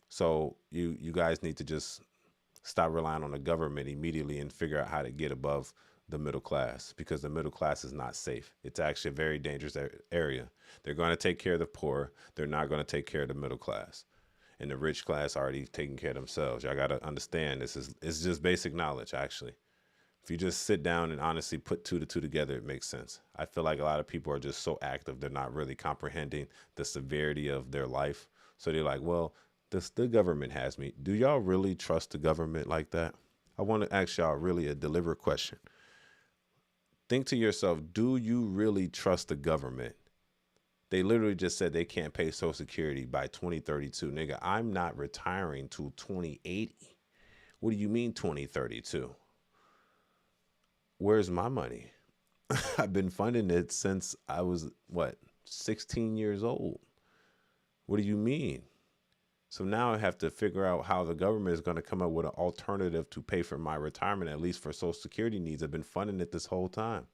So you guys need to just stop relying on the government immediately and figure out how to get above the middle class, because the middle class is not safe. It's actually a very dangerous area. They're going to take care of the poor. They're not going to take care of the middle class. And the rich class already taking care of themselves. Y'all got to understand it's just basic knowledge, actually. If you just sit down and honestly put two to two together, it makes sense. I feel like a lot of people are just so active, they're not really comprehending the severity of their life. So they're like, well, the government has me. Do y'all really trust the government like that? I want to ask y'all really a deliberate question. Think to yourself, do you really trust the government? They literally just said they can't pay Social Security by 2032. Nigga, I'm not retiring till 2080. What do you mean 2032? Where's my money? I've been funding it since I was, 16 years old. What do you mean? So now I have to figure out how the government is going to come up with an alternative to pay for my retirement, at least for Social Security needs. I've been funding it this whole time.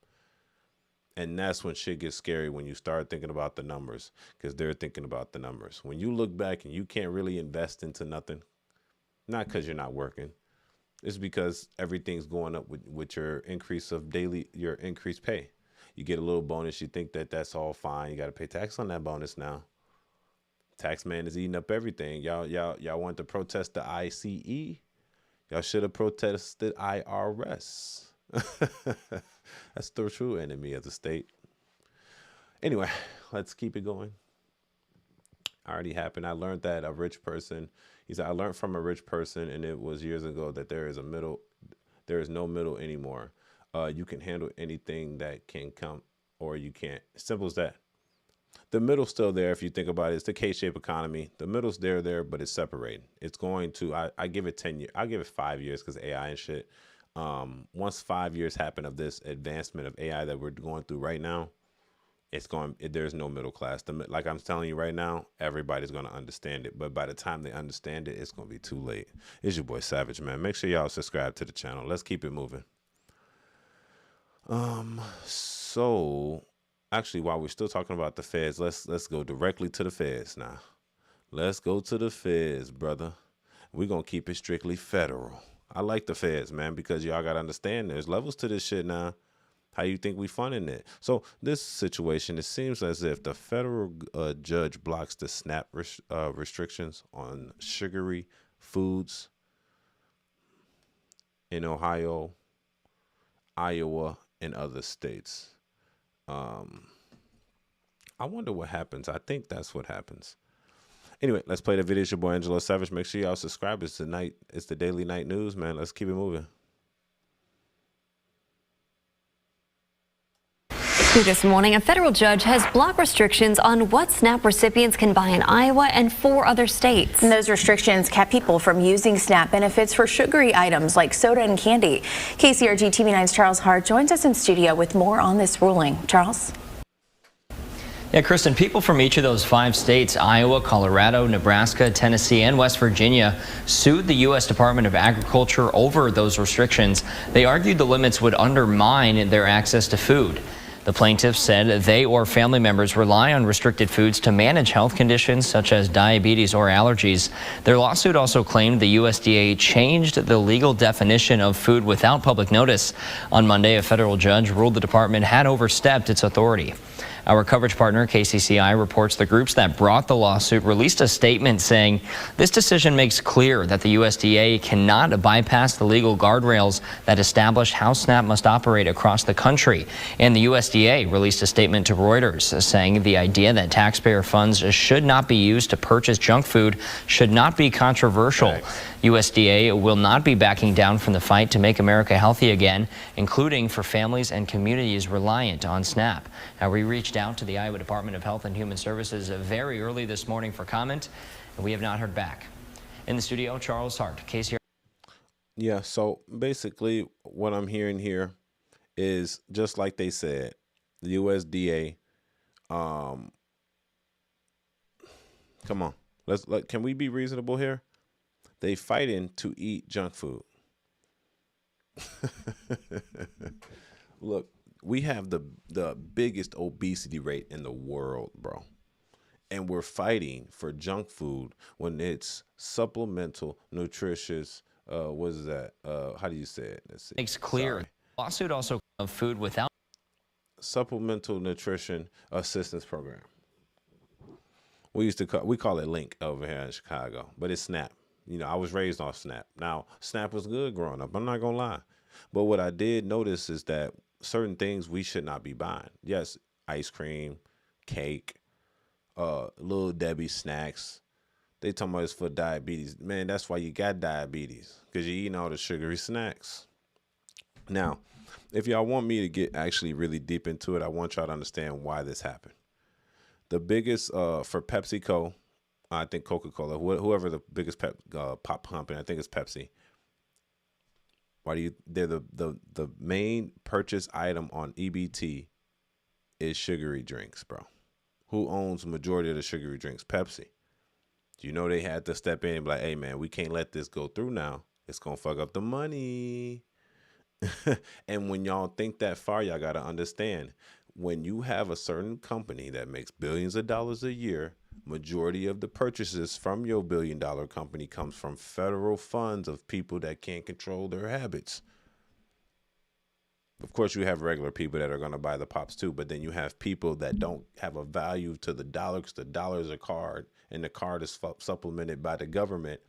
And that's when shit gets scary, when you start thinking about the numbers, because they're thinking about the numbers. When you look back and you can't really invest into nothing, not because you're not working, it's because everything's going up with your increase of your increased pay. You get a little bonus. You think that that's all fine. You got to pay tax on that bonus now. Tax man is eating up everything. Y'all want to protest the ICE? Y'all should have protested IRS. That's the true enemy of the state. Anyway, let's keep it going. Already happened. I learned that a rich person, he said, I learned from a rich person, and it was years ago, that there is no middle anymore. You can handle anything that can come, or you can't. Simple as that. The middle's still there. If you think about it, it's the K-shaped economy. The middle's there, but it's separated. It's going to, I give it 10 years. I'll give it 5 years because AI and shit. Once 5 years happen of this advancement of AI that we're going through right now, there's no middle class. Like I'm telling you right now, everybody's going to understand it. But by the time they understand it, it's going to be too late. It's your boy Savage, man. Make sure y'all subscribe to the channel. Let's keep it moving. So actually, while we're still talking about the feds, let's go directly to the feds now. Let's go to the feds, brother. We're going to keep it strictly federal. I like the feds, man, because y'all got to understand there's levels to this shit now. How you think we funding it? So this situation, it seems as if the federal judge blocks the SNAP restrictions on sugary foods in Ohio, Iowa, and other states. I wonder what happens. I think that's what happens. Anyway, let's play the video. It's your boy Angelo Savage. Make sure y'all subscribe. It's the Daily Night News, man. Let's keep it moving. This morning, a federal judge has blocked restrictions on what SNAP recipients can buy in Iowa and 4 other states. And those restrictions kept people from using SNAP benefits for sugary items like soda and candy. KCRG TV9's Charles Hart joins us in studio with more on this ruling. Charles? Yeah, Kristen, people from each of those 5 states, Iowa, Colorado, Nebraska, Tennessee, and West Virginia, sued the U.S. Department of Agriculture over those restrictions. They argued the limits would undermine their access to food. The plaintiffs said they or family members rely on restricted foods to manage health conditions such as diabetes or allergies. Their lawsuit also claimed the USDA changed the legal definition of food without public notice. On Monday, a federal judge ruled the department had overstepped its authority. Our coverage partner, KCCI, reports the groups that brought the lawsuit released a statement saying this decision makes clear that the USDA cannot bypass the legal guardrails that establish how SNAP must operate across the country. And the USDA released a statement to Reuters saying the idea that taxpayer funds should not be used to purchase junk food should not be controversial. USDA will not be backing down from the fight to make America healthy again, including for families and communities reliant on SNAP. Now, we reached out to the Iowa Department of Health and Human Services very early this morning for comment, and we have not heard back. In the studio, Charles Hart, KCR. Yeah, so basically what I'm hearing here is just like they said, the USDA, come on, can we be reasonable here? They fighting to eat junk food. Look, we have the biggest obesity rate in the world, bro. And we're fighting for junk food when it's supplemental, nutritious, what is that? How do you say it? Let's see. Makes clear. Sorry. Lawsuit also of food without supplemental nutrition assistance program. We call it Link over here in Chicago, but it's SNAP. You know, I was raised on SNAP. Now, SNAP was good growing up. I'm not going to lie. But what I did notice is that certain things we should not be buying. Yes, ice cream, cake, Little Debbie snacks. They talking about it's for diabetes. Man, that's why you got diabetes, because you're eating all the sugary snacks. Now, if y'all want me to get actually really deep into it, I want y'all to understand why this happened. The biggest for PepsiCo, I think Coca-Cola, whoever the biggest pop company, I think it's Pepsi. They're the main purchase item on EBT is sugary drinks, bro. Who owns the majority of the sugary drinks? Pepsi. You know they had to step in and be like, hey man, we can't let this go through now. It's gonna fuck up the money. And when y'all think that far, y'all gotta understand, when you have a certain company that makes billions of dollars a year, majority of the purchases from your billion-dollar company comes from federal funds of people that can't control their habits. Of course, you have regular people that are going to buy the pops too, but then you have people that don't have a value to the dollar because the dollar is a card, and the card is supplemented by the government.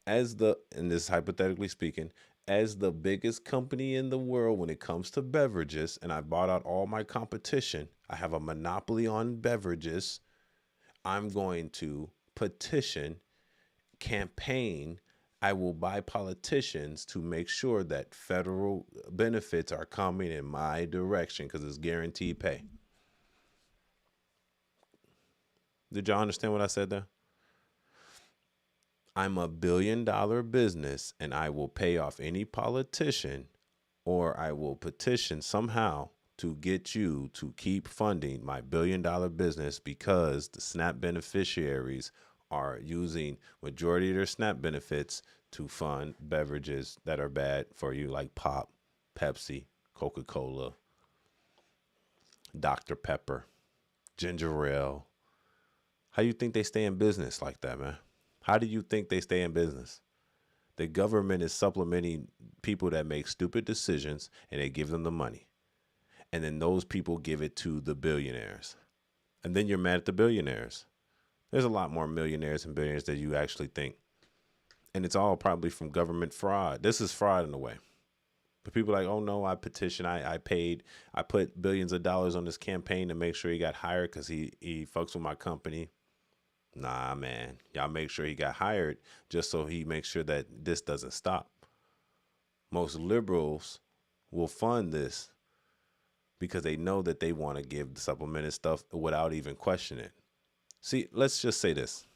And this is hypothetically speaking, as the biggest company in the world when it comes to beverages, and I bought out all my competition, I have a monopoly on beverages. I'm going to petition, campaign. I will buy politicians to make sure that federal benefits are coming in my direction because it's guaranteed pay. Did y'all understand what I said there? I'm $1 billion business, and I will pay off any politician, or I will petition somehow to get you to keep funding my $1 billion business, because the SNAP beneficiaries are using majority of their SNAP benefits to fund beverages that are bad for you, like pop, Pepsi, Coca-Cola, Dr. Pepper, ginger ale. How do you think they stay in business like that, man? How do you think they stay in business? The government is supplementing people that make stupid decisions, and they give them the money. And then those people give it to the billionaires. And then you're mad at the billionaires. There's a lot more millionaires and billionaires than you actually think. And it's all probably from government fraud. This is fraud in a way. But people are like, oh no, I petitioned, I paid, I put billions of dollars on this campaign to make sure he got hired because he fucks with my company. Nah, man. Y'all make sure he got hired just so he makes sure that this doesn't stop. Most liberals will fund this because they know that they want to give the supplemented stuff without even questioning it. See, let's just say this.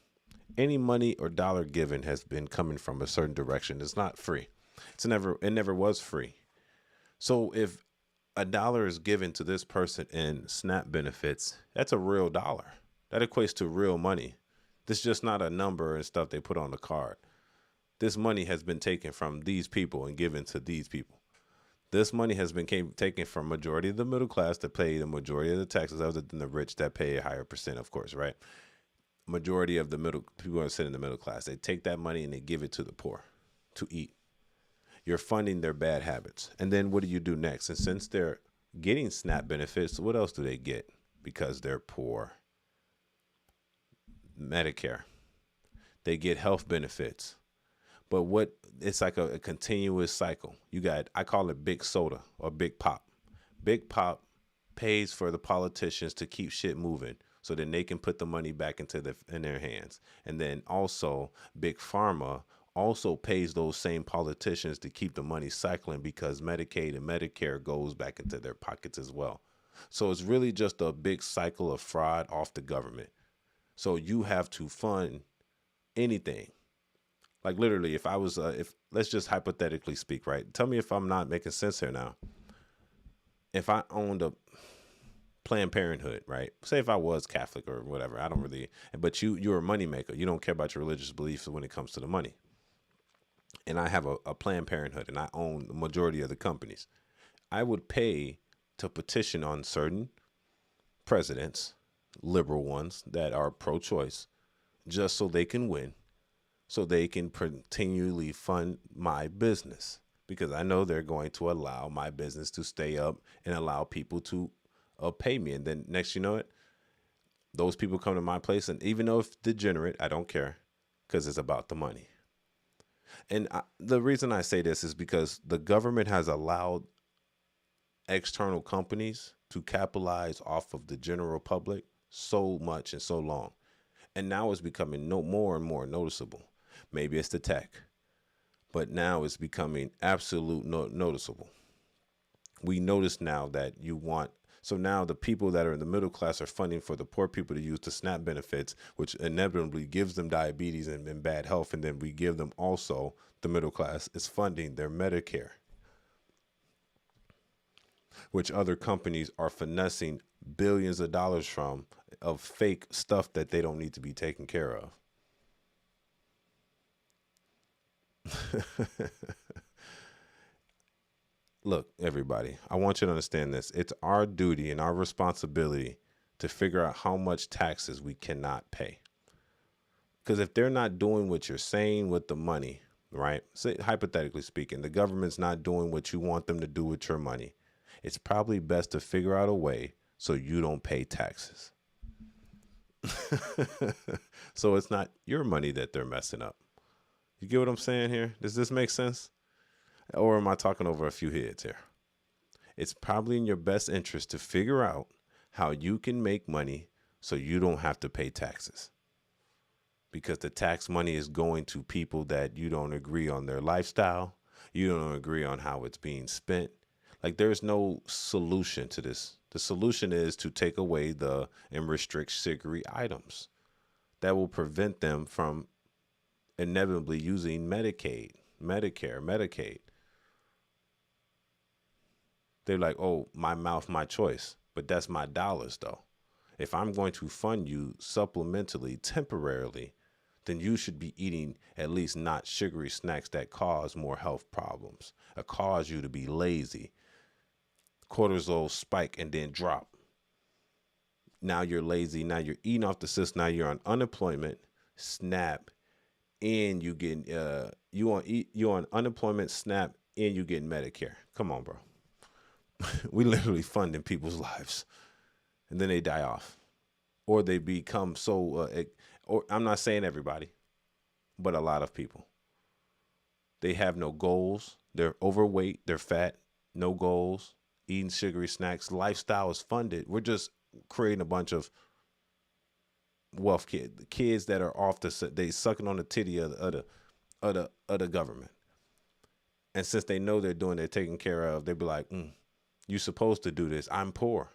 Any money or dollar given has been coming from a certain direction. It's not free. It never was free. So if $1 is given to this person in SNAP benefits, that's a real dollar. That equates to real money. This is just not a number and stuff they put on the card. This money has been taken from these people and given to these people. This money has been taken from majority of the middle class that pay the majority of the taxes, other than the rich that pay a higher percent, of course, right? Majority of the middle people are sitting in the middle class. They take that money and they give it to the poor to eat. You're funding their bad habits. And then what do you do next? And since they're getting SNAP benefits, what else do they get? Because they're poor. Medicare. They get health benefits. But it's like a continuous cycle. You got, I call it big soda or big pop. Big pop pays for the politicians to keep shit moving so then they can put the money back in their hands. And then also big pharma also pays those same politicians to keep the money cycling because Medicaid and Medicare goes back into their pockets as well. So it's really just a big cycle of fraud off the government. So you have to fund anything. Like literally, if I was, let's just hypothetically speak, right? Tell me if I'm not making sense here now. If I owned a Planned Parenthood, right? Say if I was Catholic or whatever, I don't really, but you're a moneymaker. You don't care about your religious beliefs when it comes to the money. And I have a Planned Parenthood and I own the majority of the companies. I would pay to petition on certain presidents, liberal ones that are pro-choice, just so they can win. So they can continually fund my business because I know they're going to allow my business to stay up and allow people to pay me. And then next, you know it, those people come to my place. And even though it's degenerate, I don't care because it's about the money. And the reason I say this is because the government has allowed external companies to capitalize off of the general public so much and so long. And now it's becoming more and more noticeable. Maybe it's the tech, but now it's becoming absolute noticeable. We notice now that so now the people that are in the middle class are funding for the poor people to use the SNAP benefits, which inevitably gives them diabetes and bad health. And then we give them also, the middle class is funding their Medicare, which other companies are finessing billions of dollars from of fake stuff that they don't need to be taken care of. Look, everybody, I want you to understand this. It's our duty and our responsibility to figure out how much taxes we cannot pay. Because if they're not doing what you're saying with the money, right? Say, hypothetically speaking, the government's not doing what you want them to do with your money. It's probably best to figure out a way so you don't pay taxes. So it's not your money that they're messing up. You get what I'm saying here? Does this make sense? Or am I talking over a few heads here? It's probably in your best interest to figure out how you can make money so you don't have to pay taxes. Because the tax money is going to people that you don't agree on their lifestyle. You don't agree on how it's being spent. Like there's no solution to this. The solution is to take away and restrict sugary items that will prevent them from inevitably using Medicaid, Medicare, Medicaid. They're like, oh, my mouth, my choice. But that's my dollars, though. If I'm going to fund you supplementally, temporarily, then you should be eating at least not sugary snacks that cause more health problems or cause you to be lazy. Cortisol spike and then drop. Now you're lazy. Now you're eating off the system. Now you're on unemployment, SNAP, and you getting you on unemployment, SNAP, and you getting Medicare. Come on, bro. We literally funding people's lives, and then they die off, or they become so. Or I'm not saying everybody, but a lot of people. They have no goals. They're overweight. They're fat. No goals. Eating sugary snacks. Lifestyle is funded. We're just creating a bunch of wealth kids that are off they sucking on the titty of the government. And since they know they're taken care of, they be like, you're supposed to do this. I'm poor.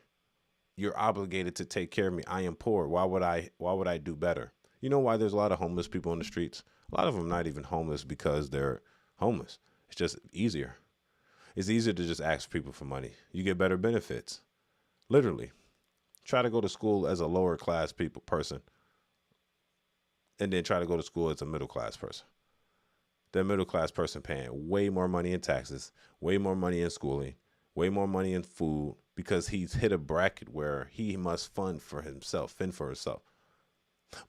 You're obligated to take care of me. I am poor. Why would I do better? You know why there's a lot of homeless people on the streets? A lot of them not even homeless because they're homeless. It's just easier. It's easier to just ask people for money. You get better benefits. Literally. Try to go to school as a lower class person and then try to go to school as a middle class person. The middle class person paying way more money in taxes, way more money in schooling, way more money in food because he's hit a bracket where he must fend for himself.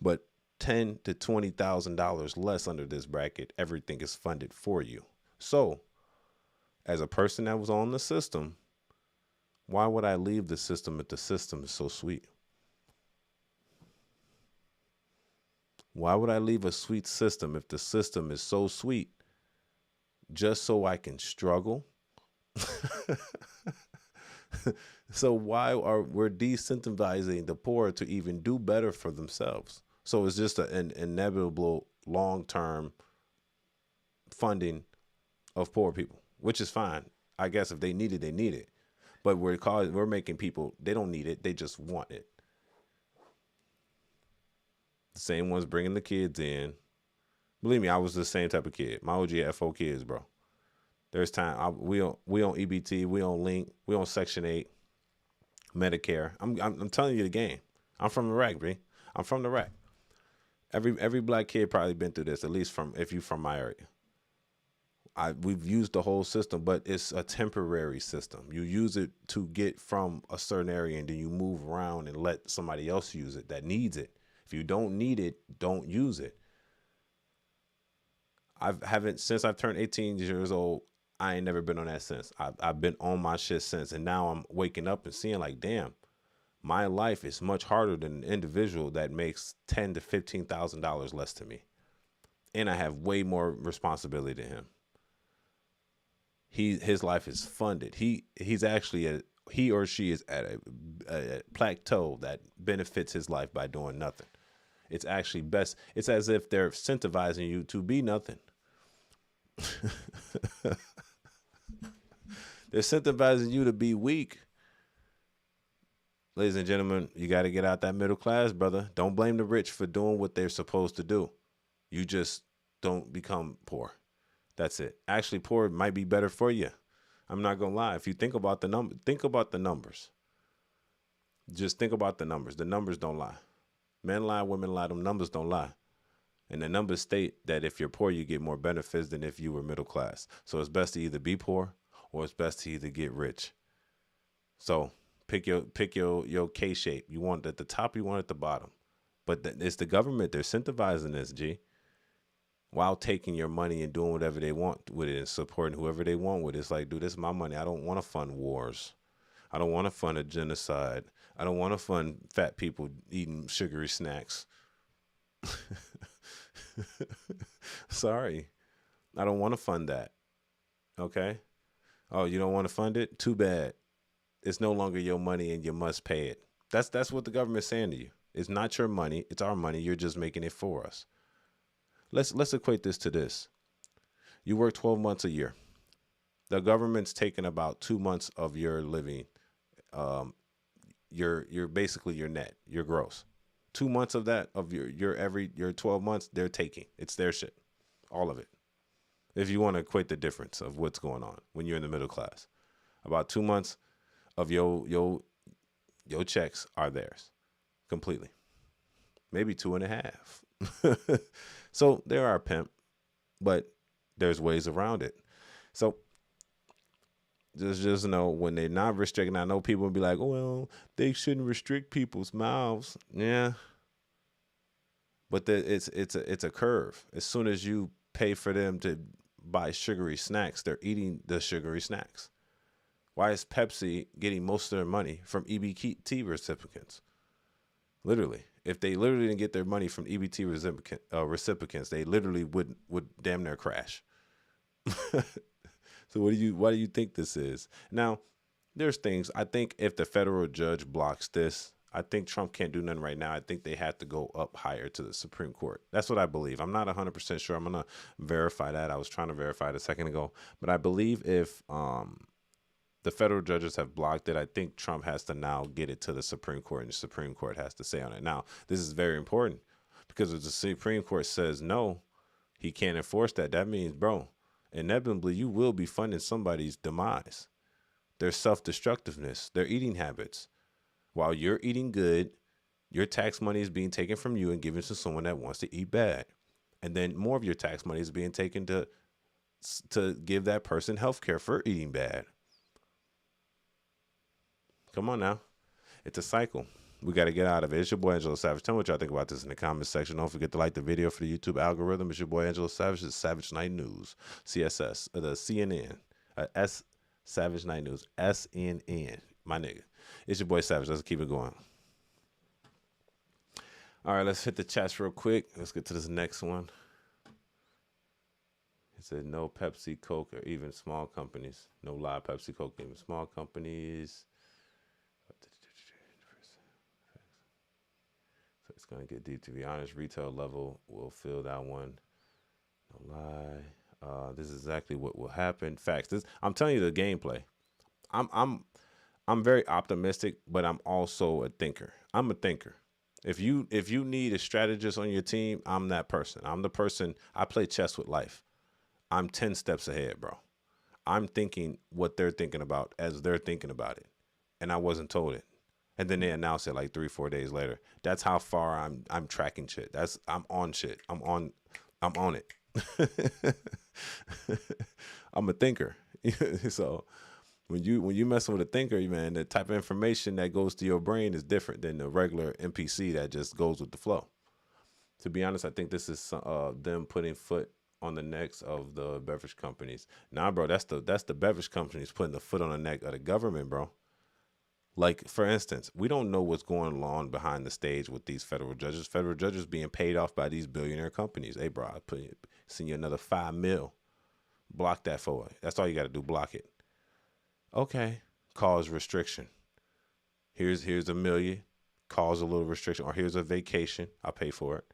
But $10,000 to $20,000 less under this bracket, everything is funded for you. So, as a person that was on the system, why would I leave the system if the system is so sweet? Why would I leave a sweet system if the system is so sweet just so I can struggle? So why we're decentralizing the poor to even do better for themselves? So it's just an inevitable long-term funding of poor people, which is fine. I guess if they need it, they need it. But we're making people, they don't need it, they just want it. The same ones bringing the kids in. Believe me, I was the same type of kid. My OG had 4 kids, bro. There's time. We on EBT, we on Link, we on Section 8, Medicare. I'm telling you the game. I'm from the rack, bro. I'm from the rack. Every black kid probably been through this, at least if you from my area. We've used the whole system, but it's a temporary system. You use it to get from a certain area, and then you move around and let somebody else use it that needs it. If you don't need it, don't use it. Since I've turned 18 years old, I ain't never been on that since. I've been on my shit since, and now I'm waking up and seeing like, damn, my life is much harder than an individual that makes $10,000 to $15,000 less to me, and I have way more responsibility than him. His life is funded. He's actually he or she is at a plateau that benefits his life by doing nothing. It's actually best. It's as if they're incentivizing you to be nothing. They're incentivizing you to be weak. Ladies and gentlemen, you got to get out that middle class, brother. Don't blame the rich for doing what they're supposed to do. You just don't become poor. That's it. Actually, poor might be better for you. I'm not gonna lie. If you think about the numbers. Just think about the numbers. The numbers don't lie. Men lie, women lie. Them numbers don't lie. And the numbers state that if you're poor, you get more benefits than if you were middle class. So it's best to either be poor or it's best to either get rich. So pick your K shape. You want it at the top, you want it at the bottom. But it's the government. They're incentivizing this, G. While taking your money and doing whatever they want with it and supporting whoever they want with it. It's like, dude, this is my money. I don't want to fund wars. I don't want to fund a genocide. I don't want to fund fat people eating sugary snacks. Sorry. I don't want to fund that. Okay? Oh, you don't want to fund it? Too bad. It's no longer your money and you must pay it. That's what the government's saying to you. It's not your money. It's our money. You're just making it for us. Let's equate this to this. You work 12 months a year. The government's taking about 2 months of your living. Your basically your net, your gross. 2 months of that of your 12 months they're taking. It's their shit, all of it. If you want to equate the difference of what's going on when you're in the middle class, about 2 months of your checks are theirs completely. Maybe 2.5. So there are pimp, but there's ways around it. So just know when they're not restricting, I know people will be like, oh, well, they shouldn't restrict people's mouths. Yeah. But it's a curve. As soon as you pay for them to buy sugary snacks, they're eating the sugary snacks. Why is Pepsi getting most of their money from EBT recipients? Literally. If they literally didn't get their money from EBT recipients, they literally would damn near crash. So why do you think this is? Now, there's things. I think if the federal judge blocks this, I think Trump can't do nothing right now. I think they have to go up higher to the Supreme Court. That's what I believe. I'm not 100% sure. I'm going to verify that. I was trying to verify it a second ago. But I believe if the federal judges have blocked it, I think Trump has to now get it to the Supreme Court, and the Supreme Court has to say on it. Now, this is very important because if the Supreme Court says no, he can't enforce that. That means, bro, inevitably you will be funding somebody's demise, their self-destructiveness, their eating habits. While you're eating good, your tax money is being taken from you and given to someone that wants to eat bad. And then more of your tax money is being taken to give that person health care for eating bad. Come on now. It's a cycle. We got to get out of it. It's your boy, Angelo Savage. Tell me what y'all think about this in the comments section. Don't forget to like the video for the YouTube algorithm. It's your boy, Angelo Savage. It's Savage Night News. CSS. The CNN. S. Savage Night News. SNN. My nigga. It's your boy, Savage. Let's keep it going. All right, let's hit the chats real quick. Let's get to this next one. It said no Pepsi, Coke, or even small companies. No lie, Pepsi, Coke, even small companies. So it's going to get deep. To be honest, retail level will fill that one. No lie. This is exactly what will happen. Facts. I'm telling you the gameplay. I'm very optimistic, but I'm also a thinker. I'm a thinker. If you need a strategist on your team, I'm that person. I'm the person. I play chess with life. I'm 10 steps ahead, bro. I'm thinking what they're thinking about as they're thinking about it. And I wasn't told it. And then they announce it like 3-4 days later. That's how far I'm tracking shit. I'm on shit. I'm on it. I'm a thinker. So when you messing with a thinker, man, the type of information that goes to your brain is different than the regular NPC that just goes with the flow. To be honest, I think this is them putting foot on the necks of the beverage companies. Nah, bro, that's the beverage companies putting the foot on the neck of the government, bro. Like, for instance, we don't know what's going on behind the stage with these federal judges. Federal judges being paid off by these billionaire companies. Hey, bro, send you another $5 million. Block that for it. That's all you got to do. Block it. Okay. Cause restriction. Here's $1 million. Cause a little restriction. Or here's a vacation. I'll pay for it.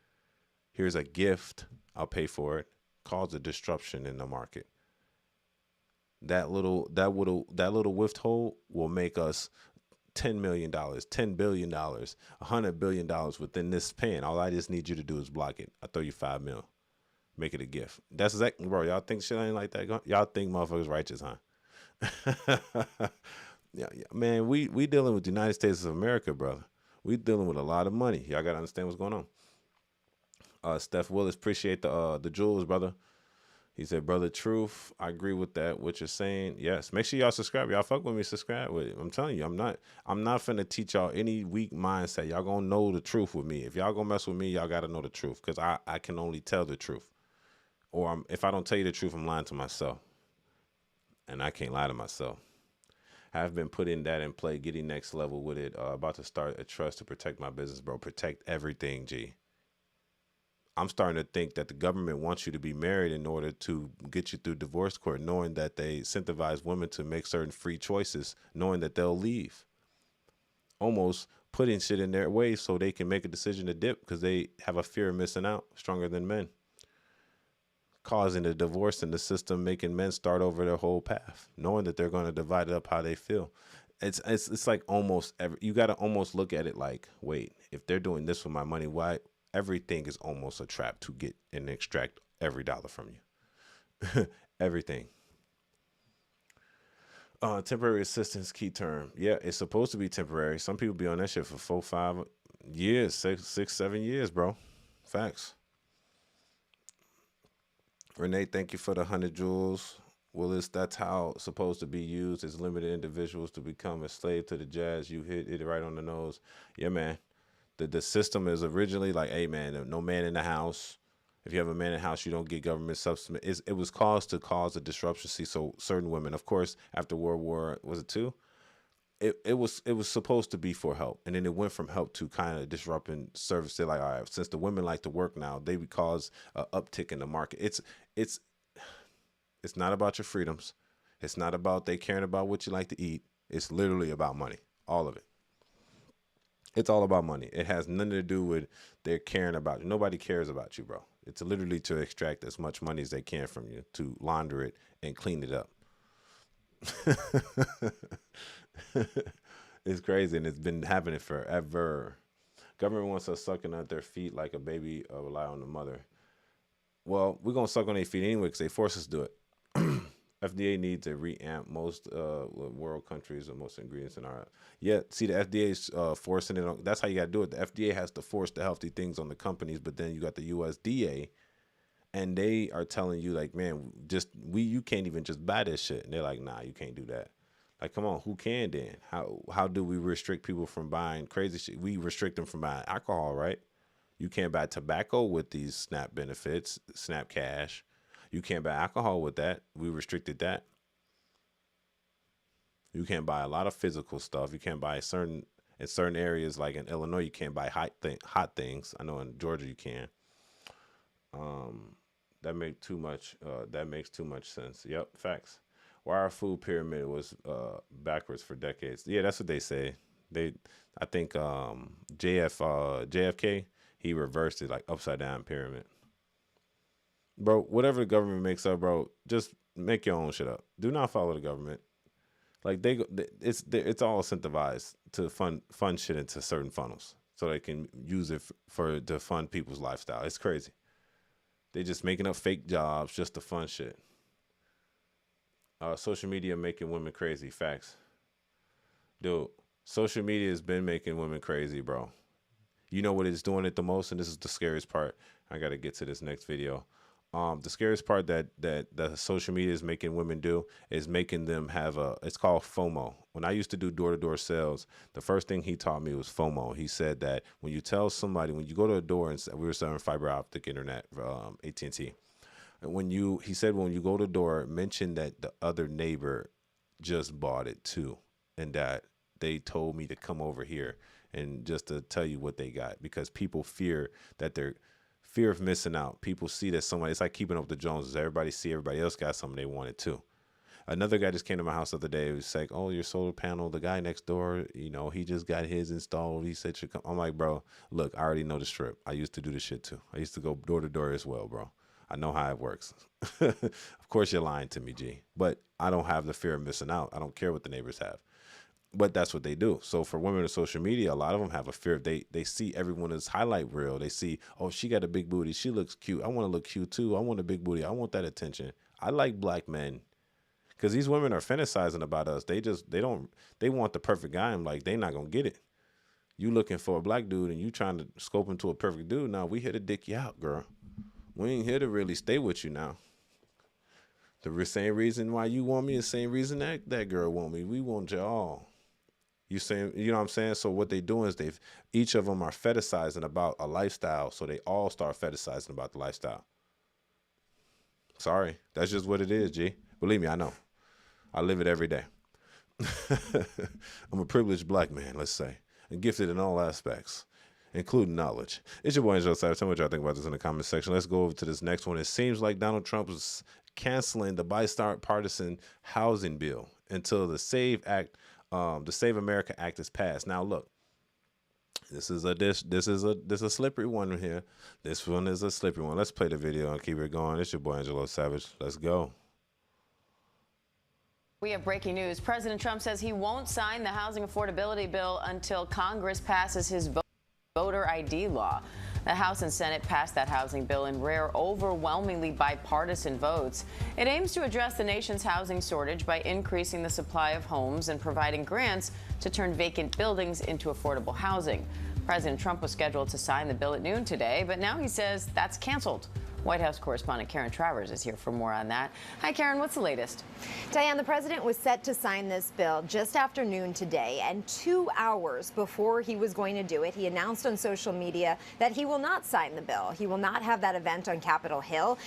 Here's a gift. I'll pay for it. Cause a disruption in the market. That little withhold will make us $10 million, $10 billion, $100 billion within this span. All I just need you to do is block it. I'll throw you $5 million. Make it a gift. That's exactly, bro. Y'all think shit ain't like that? Y'all think motherfuckers righteous, huh? Yeah, man. We dealing with the United States of America, brother. We dealing with a lot of money. Y'all gotta understand what's going on. Steph Willis, appreciate the jewels, brother. He said, brother, truth. I agree with that. What you're saying. Yes. Make sure y'all subscribe. Y'all fuck with me. Subscribe with it. I'm telling you, I'm not finna teach y'all any weak mindset. Y'all gonna know the truth with me. If y'all gonna mess with me, y'all gotta know the truth. Cause I can only tell the truth. Or if I don't tell you the truth, I'm lying to myself. And I can't lie to myself. I've been putting that in play, getting next level with it. About to start a trust to protect my business, bro. Protect everything, G. I'm starting to think that the government wants you to be married in order to get you through divorce court, knowing that they incentivize women to make certain free choices, knowing that they'll leave. Almost putting shit in their way so they can make a decision to dip because they have a fear of missing out, stronger than men. Causing a divorce in the system, making men start over their whole path, knowing that they're going to divide it up how they feel. It's like almost you got to almost look at it like, wait, if they're doing this with my money, why? Everything is almost a trap to get and extract every dollar from you. Everything. Temporary assistance, key term. Yeah, it's supposed to be temporary. Some people be on that shit for 4, 5 years, 6, 7 years, bro. Facts. Renee, thank you for the 100 jewels. Willis, that's how it's supposed to be used as limited individuals to become a slave to the jazz. You hit it right on the nose. Yeah, man. The system is originally like, hey, man, no man in the house. If you have a man in the house, you don't get government subsidy. It was caused to cause a disruption. See, so certain women, of course, after World War, was it II? It was supposed to be for help. And then it went from help to kind of disrupting service. They're like, all right, since the women like to work now, they would cause an uptick in the market. It's not about your freedoms. It's not about they caring about what you like to eat. It's literally about money. All of it. It's all about money. It has nothing to do with their caring about you. Nobody cares about you, bro. It's literally to extract as much money as they can from you, to launder it and clean it up. It's crazy, and it's been happening forever. Government wants us sucking at their feet like a baby rely on the mother. Well, we're going to suck on their feet anyway because they force us to do it. FDA needs to reamp most world countries or most ingredients in our. Yeah, see, the FDA is forcing it on. That's how you got to do it. The FDA has to force the healthy things on the companies, but then you got the USDA, and they are telling you like, man, you can't even just buy this shit. And they're like, nah, you can't do that. Like, come on, who can then? How do we restrict people from buying crazy shit? We restrict them from buying alcohol, right? You can't buy tobacco with these SNAP benefits, SNAP cash. You can't buy alcohol with that. We restricted that. You can't buy a lot of physical stuff. You can't buy in certain areas, like in Illinois, you can't buy hot things. I know in Georgia you can. That makes too much sense. Yep, facts. Why our food pyramid was backwards for decades. Yeah, that's what they say. I think JFK, he reversed it, like upside down pyramid. Bro, whatever the government makes up, bro, just make your own shit up. Do not follow the government. Like it's all incentivized to fund shit into certain funnels so they can use it to fund people's lifestyle. It's crazy. They just making up fake jobs just to fund shit. Social media making women crazy. Facts. Dude, social media has been making women crazy, bro. You know what it's doing it the most, and this is the scariest part. I got to get to this next video. The scariest part that the social media is making women do is making them have it's called FOMO. When I used to do door-to-door sales, the first thing he taught me was FOMO. He said that when you tell somebody, when you go to a door, and we were selling fiber optic internet, AT&T, he said when you go to the door, mention that the other neighbor just bought it too, and that they told me to come over here and just to tell you what they got, because people fear of missing out. People see that it's like keeping up with the Joneses. Everybody else got something they wanted too. Another guy just came to my house the other day. He was like, oh, your solar panel, the guy next door, he just got his installed. He said, should come. I'm like, bro, look, I already know the strip. I used to do this shit too. I used to go door to door as well, bro. I know how it works. Of course you're lying to me, G. But I don't have the fear of missing out. I don't care what the neighbors have. But that's what they do. So for women on social media, a lot of them have a fear. They see everyone's highlight reel. They see, oh, she got a big booty. She looks cute. I want to look cute too. I want a big booty. I want that attention. I like black men. Because these women are fantasizing about us. They want the perfect guy. I'm like, they not going to get it. You looking for a black dude and you trying to scope into a perfect dude. Now we here to dick you out, girl. We ain't here to really stay with you now. The same reason why you want me is the same reason that girl want me. We want y'all. You know what I'm saying? So what they do is each of them are fetishizing about a lifestyle. So they all start fetishizing about the lifestyle. Sorry. That's just what it is, G. Believe me, I know. I live it every day. I'm a privileged black man, let's say, and gifted in all aspects, including knowledge. It's your boy, Angelo. Tell me what y'all think about this in the comment section. Let's go over to this next one. It seems like Donald Trump is canceling the bipartisan housing bill until the Save America Act is passed. Now, look, this is a slippery one here. This one is a slippery one. Let's play the video and keep it going. It's your boy, Angelo Savage. Let's go. We have breaking news. President Trump says he won't sign the housing affordability bill until Congress passes his voter ID law. The House and Senate passed that housing bill in rare, overwhelmingly bipartisan votes. It aims to address the nation's housing shortage by increasing the supply of homes and providing grants to turn vacant buildings into affordable housing. President Trump was scheduled to sign the bill at noon today, but now he says that's canceled. White House correspondent Karen Travers is here for more on that. Hi, Karen, what's the latest? Diane, the president was set to sign this bill just after noon today, and 2 hours before he was going to do it, he announced on social media that he will not sign the bill. He will not have that event on Capitol Hill.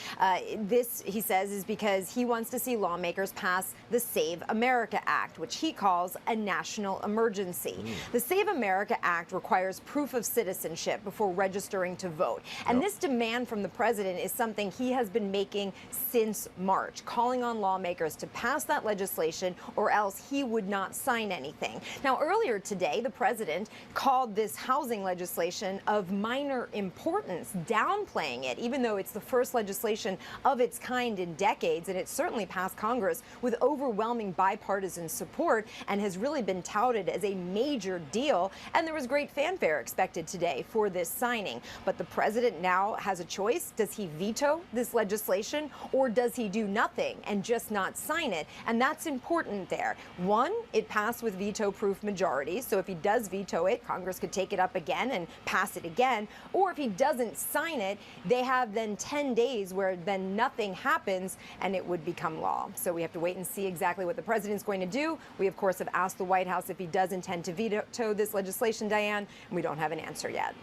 This, he says, is because he wants to see lawmakers pass the Save America Act, which he calls a national emergency. The Save America Act requires proof of citizenship before registering to vote. And this demand from the president is something he has been making since March, calling on lawmakers to pass that legislation or else he would not sign anything. Now, earlier today, the president called this housing legislation of minor importance, downplaying it, even though it's the first legislation of its kind in decades, and it certainly passed Congress with overwhelming bipartisan support and has really been touted as a major deal. And there was great fanfare expected today for this signing. But the president now has a choice. Does he veto this legislation, or does he do nothing and just not sign it? And that's important there. One, it passed with veto-proof majority, so if he does veto it, Congress could take it up again and pass it again. Or if he doesn't sign it, they have then 10 days where then nothing happens and it would become law. So we have to wait and see exactly what the president's going to do. We, of course, have asked the White House if he does intend to veto this legislation, Diane, and we don't have an answer yet.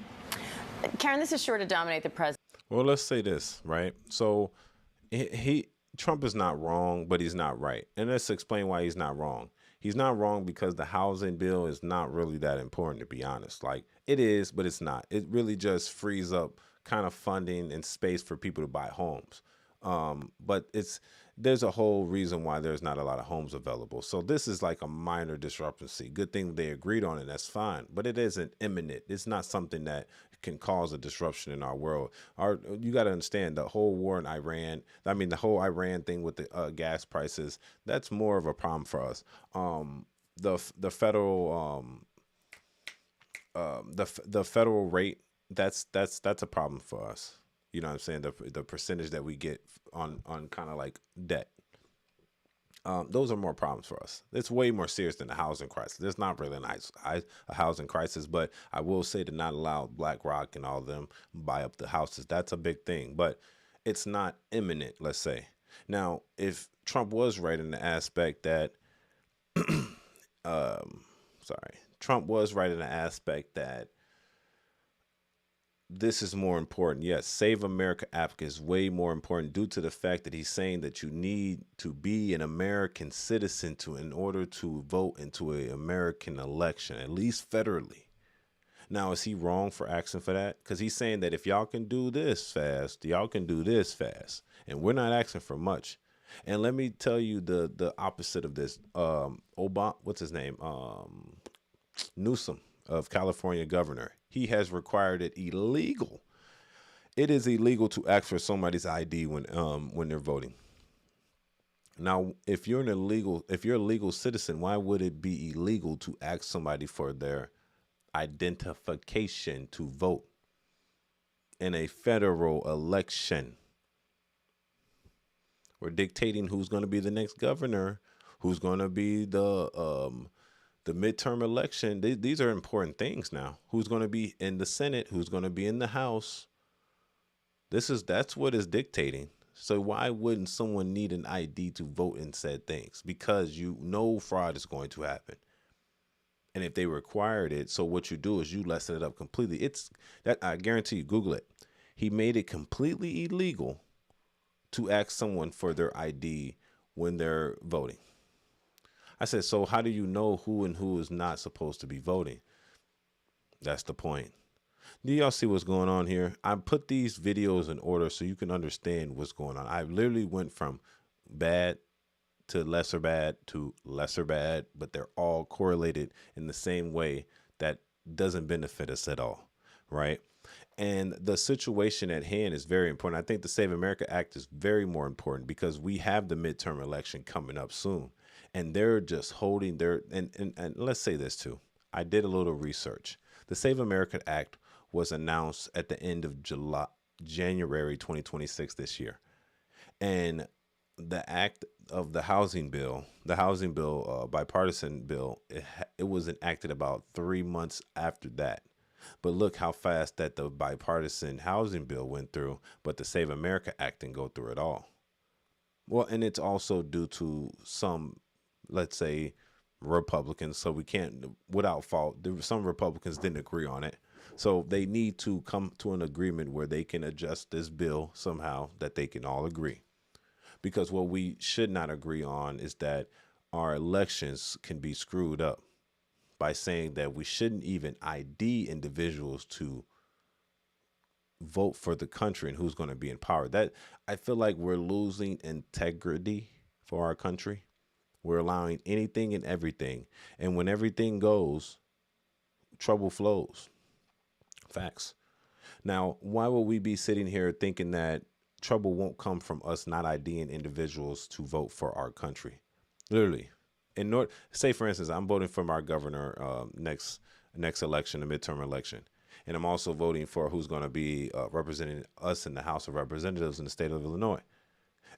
Karen, this is sure to dominate the president. Well, let's say this, right? So Trump is not wrong, but he's not right. And let's explain why he's not wrong. He's not wrong because the housing bill is not really that important, to be honest. Like, it is, but it's not. It really just frees up kind of funding and space for people to buy homes. But there's a whole reason why there's not a lot of homes available. So this is like a minor discrepancy. Good thing they agreed on it, that's fine. But it isn't imminent. It's not something that can cause a disruption in our world. You got to understand the whole war in Iran. I mean, the whole Iran thing with the gas prices. That's more of a problem for us. The federal rate. That's a problem for us. You know what I'm saying? The percentage that we get on kind of like debt. Those are more problems for us. It's way more serious than the housing crisis. There's not really a housing crisis, but I will say to not allow BlackRock and all of them buy up the houses. That's a big thing, but it's not imminent, let's say. Now, if Trump was right in the aspect that, Trump was right in the aspect that this is more important. Yes, Save America app is way more important due to the fact that he's saying that you need to be an American citizen in order to vote into an American election, at least federally. Now, is he wrong for asking for that? Because he's saying that if y'all can do this fast, y'all can do this fast. And we're not asking for much. And let me tell you the opposite of this. Obama, what's his name? Newsom of California governor. He has required it illegal. It is illegal to ask for somebody's ID when they're voting. Now, if you're a legal citizen, why would it be illegal to ask somebody for their identification to vote in a federal election? We're dictating who's going to be the next governor, who's going to be the midterm election. These are important things now. Who's going to be in the Senate? Who's going to be in the House? That's what is dictating. So why wouldn't someone need an ID to vote in said things? Because you know fraud is going to happen. And if they required it, so what you do is you lessen it up completely. I guarantee you, Google it. He made it completely illegal to ask someone for their ID when they're voting. I said, so how do you know who and who is not supposed to be voting? That's the point. Do y'all see what's going on here? I put these videos in order so you can understand what's going on. I literally went from bad to lesser bad, but they're all correlated in the same way that doesn't benefit us at all, right? And the situation at hand is very important. I think the Save America Act is very more important because we have the midterm election coming up soon. And they're just holding and let's say this too. I did a little research. The Save America Act was announced at the end of January 2026 this year. And the act of the housing bill, bipartisan bill, it was enacted about 3 months after that. But look how fast that the bipartisan housing bill went through, but the Save America Act didn't go through at all. Well, and it's also due to some, let's say, Republicans. So we can't, without fault, some Republicans didn't agree on it. So they need to come to an agreement where they can adjust this bill somehow that they can all agree. Because what we should not agree on is that our elections can be screwed up by saying that we shouldn't even ID individuals to vote for the country and who's going to be in power. That I feel like we're losing integrity for our country. We're allowing anything and everything. And when everything goes, trouble flows. Facts. Now, why would we be sitting here thinking that trouble won't come from us not IDing individuals to vote for our country? Literally. Say, for instance, I'm voting for our governor next election, the midterm election. And I'm also voting for who's going to be representing us in the House of Representatives in the state of Illinois.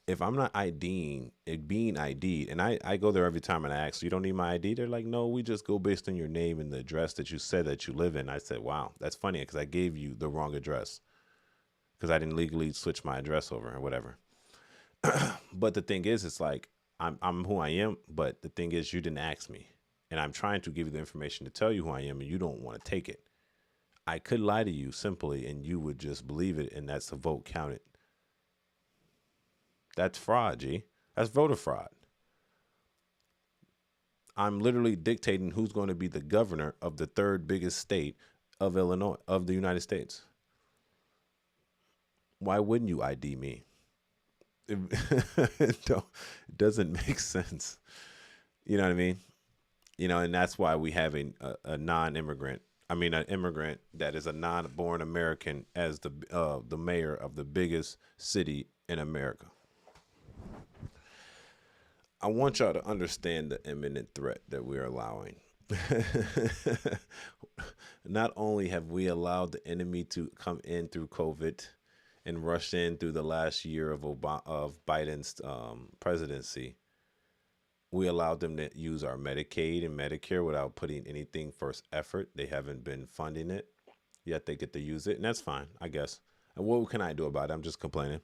If I'm not being ID'd, and I go there every time and I ask, you don't need my ID? They're like, no, we just go based on your name and the address that you said that you live in. I said, wow, that's funny because I gave you the wrong address because I didn't legally switch my address over or whatever. But the thing is, it's like, I'm who I am, but the thing is, you didn't ask me. And I'm trying to give you the information to tell you who I am, and you don't want to take it. I could lie to you simply, and you would just believe it, and that's a vote counted. That's fraud, G. That's voter fraud. I'm literally dictating who's going to be the governor of the third biggest state of Illinois, of the United States. Why wouldn't you ID me? It doesn't make sense. You know what I mean? You know, and that's why we have a non-immigrant. I mean, an immigrant that is a non-born American as the mayor of the biggest city in America. I want y'all to understand the imminent threat that we are allowing. Not only have we allowed the enemy to come in through COVID and rush in through the last year of Biden's presidency, we allowed them to use our Medicaid and Medicare without putting anything first effort. They haven't been funding it, yet they get to use it, and that's fine, I guess. And what can I do about it? I'm just complaining.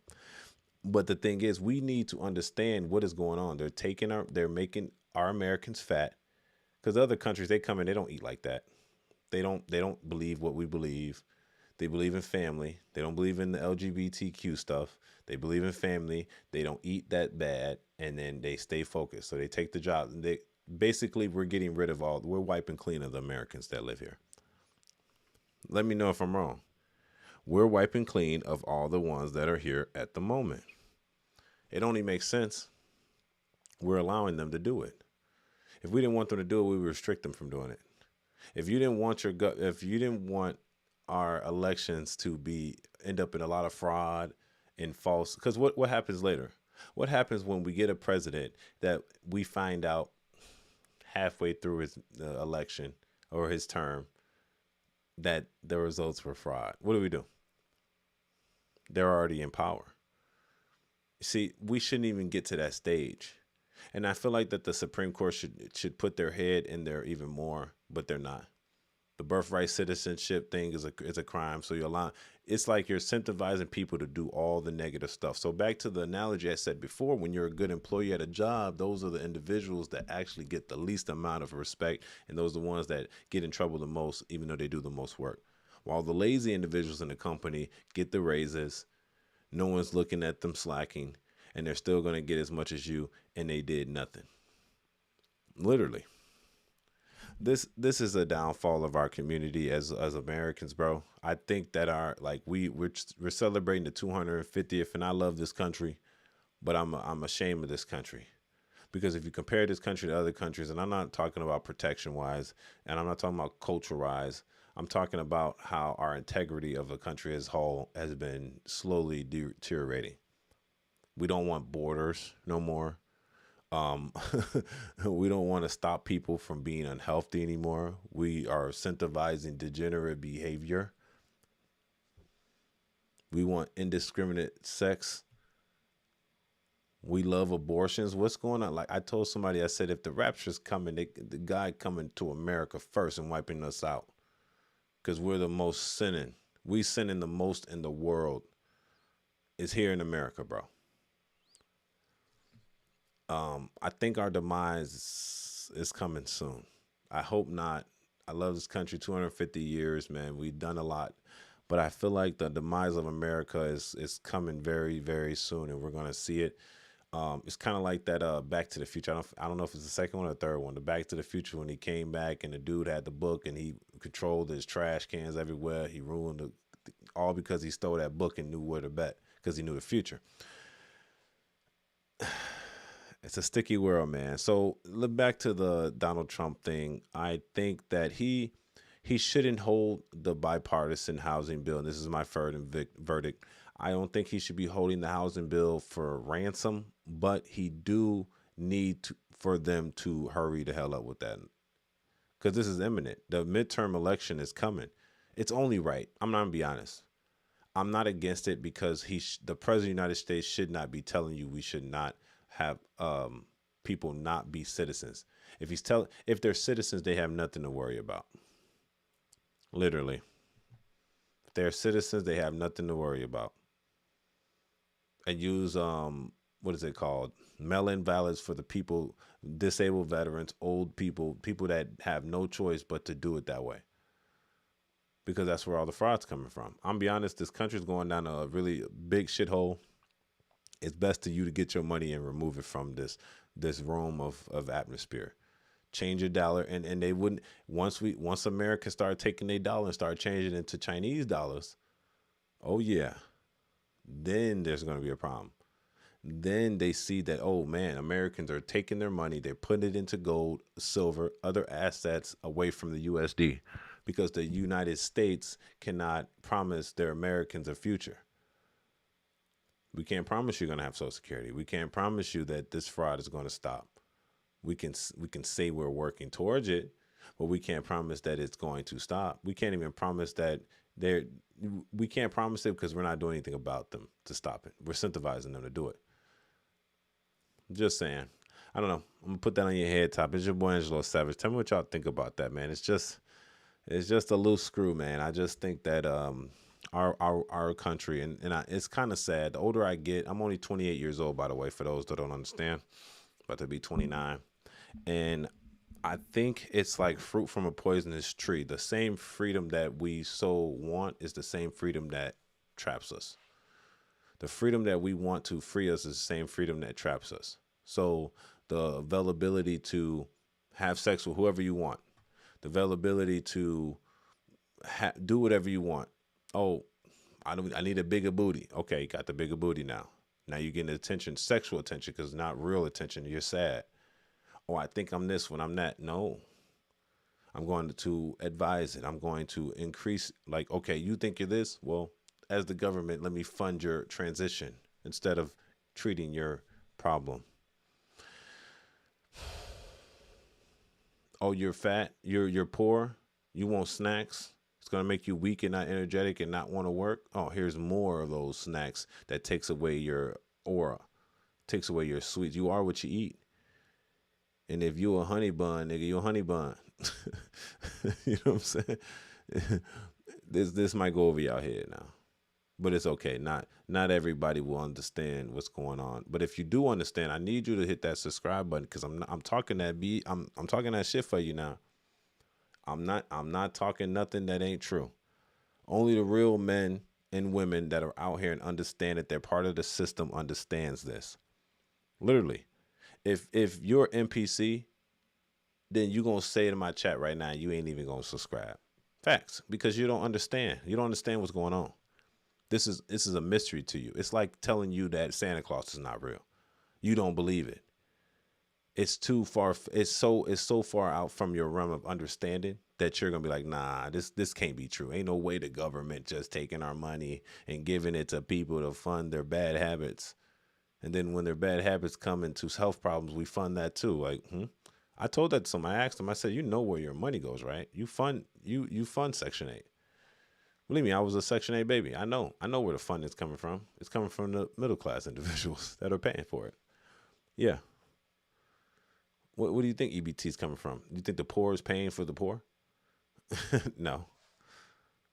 But the thing is, we need to understand what is going on. They're making our Americans fat, because other countries, they come in, they don't eat like that. They don't believe what we believe. They believe in family. They don't believe in the LGBTQ stuff. They believe in family. They don't eat that bad, and then they stay focused. So they take the job. We're getting rid of we're wiping clean of the Americans that live here. Let me know if I'm wrong. We're wiping clean of all the ones that are here at the moment. It only makes sense. We're allowing them to do it. If we didn't want them to do it, we would restrict them from doing it. If you didn't want our elections to end up in a lot of fraud and false, because what happens later? What happens when we get a president that we find out halfway through his election or his term that the results were fraud? What do? They're already in power. See, we shouldn't even get to that stage. And I feel like that the Supreme Court should put their head in there even more, but they're not. The birthright citizenship thing is a crime. So it's like you're incentivizing people to do all the negative stuff. So back to the analogy I said before, when you're a good employee at a job, those are the individuals that actually get the least amount of respect. And those are the ones that get in trouble the most, even though they do the most work. While the lazy individuals in the company get the raises, no one's looking at them slacking, and they're still going to get as much as you, and they did nothing. Literally. This is a downfall of our community as Americans, bro. I think that we're celebrating the 250th, and I love this country, but I'm ashamed of this country. Because if you compare this country to other countries, and I'm not talking about protection-wise, and I'm not talking about culture-wise, I'm talking about how our integrity of a country as a whole has been slowly deteriorating. We don't want borders no more. We don't want to stop people from being unhealthy anymore. We are incentivizing degenerate behavior. We want indiscriminate sex. We love abortions. What's going on? Like I told somebody, I said, if the rapture's coming, the guy coming to America first and wiping us out. Because we're the most sinning. We sinning the most in the world is here in America, bro. I think our demise is coming soon. I hope not. I love this country, 250 years, man. We've done a lot. But I feel like the demise of America is coming very, very soon, and we're going to see it. It's kind of like that Back to the Future. I don't know if it's the second one or the third one. The Back to the Future, when he came back and the dude had the book and he controlled his trash cans everywhere. He ruined all because he stole that book and knew where to bet because he knew the future. It's a sticky world, man. So look back to the Donald Trump thing. I think that he shouldn't hold the bipartisan housing bill. And this is my verdict. I don't think he should be holding the housing bill for ransom, but he do need for them to hurry the hell up with that, because this is imminent. The midterm election is coming. It's only right. I'm not gonna be honest. I'm not against it because the president of the United States should not be telling you we should not have people not be citizens. If they're citizens, they have nothing to worry about. Literally. If they're citizens, they have nothing to worry about. And use what is it called? Mail-in ballots for the people, disabled veterans, old people, people that have no choice but to do it that way. Because that's where all the fraud's coming from. I'm be honest, this country's going down a really big shithole. It's best to you to get your money and remove it from this realm of atmosphere. Change your dollar, and they wouldn't once America started taking their dollar and started changing it into Chinese dollars. Oh yeah, then there's going to be a problem. Then they see that, oh man, Americans are taking their money, they're putting it into gold, silver, other assets away from the USD. Because the United States cannot promise their Americans a future. We can't promise you're going to have Social Security. We can't promise you that this fraud is going to stop. We can say we're working towards it, but we can't promise that it's going to stop. We can't even promise that we can't promise it because we're not doing anything about them to stop it. We're incentivizing them to do it. Just saying. I don't know. I'm going to put that on your head top. It's your boy Angelo Savage. Tell me what y'all think about that, man. It's just a loose screw, man. I just think that our country, and it's kind of sad. The older I get, I'm only 28 years old, by the way, for those that don't understand. About to be 29. And I think it's like fruit from a poisonous tree. The same freedom that we so want is the same freedom that traps us. The freedom that we want to free us is the same freedom that traps us. So the availability to have sex with whoever you want, the availability to do whatever you want. Oh, I need a bigger booty. Okay, you got the bigger booty now. Now you're getting attention, sexual attention, because not real attention. You're sad. Oh, I think I'm this when I'm that. No. I'm going to advise it. I'm going to increase, like, okay, you think you're this? Well, as the government, let me fund your transition instead of treating your problem. Oh, you're fat, you're poor, you want snacks, it's going to make you weak and not energetic and not want to work. Oh, here's more of those snacks that takes away your aura, takes away your sweets. You are what you eat. And if you a honey bun, nigga, you a honey bun. You know what I'm saying? This might go over y'all head now. But it's okay. Not everybody will understand what's going on. But if you do understand, I need you to hit that subscribe button because I'm talking I'm talking that shit for you now. I'm not talking nothing that ain't true. Only the real men and women that are out here and understand that they're part of the system understands this. Literally. If you're NPC, then you gonna say it in my chat right now, you ain't even gonna subscribe. Facts. Because you don't understand. You don't understand what's going on. This is a mystery to you. It's like telling you that Santa Claus is not real. You don't believe it. It's too far. It's so far out from your realm of understanding that you're gonna be like, nah, this can't be true. Ain't no way the government just taking our money and giving it to people to fund their bad habits. And then when their bad habits come into health problems, we fund that too. Like, I told that to someone. I asked them. I said, you know where your money goes, right? You fund Section 8. Believe me, I was a Section 8 baby. I know where the funding is coming from. It's coming from the middle class individuals that are paying for it. Yeah. What do you think EBT is coming from? Do you think the poor is paying for the poor? No.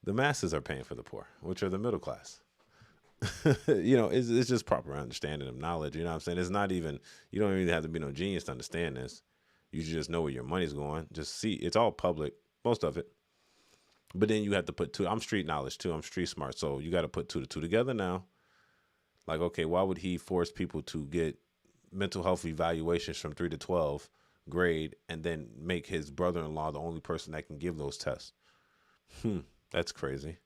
The masses are paying for the poor, which are the middle class. You know, it's just proper understanding of knowledge. You know what I'm saying? It's not even, you don't even have to be no genius to understand this. You just know where your money's going. Just see, it's all public, most of it. But then you have to put two. I'm street knowledge too. I'm street smart. So you got to put two to two together now. Like, okay, why would he force people to get mental health evaluations from 3 to 12 grade and then make his brother-in-law the only person that can give those tests? That's crazy.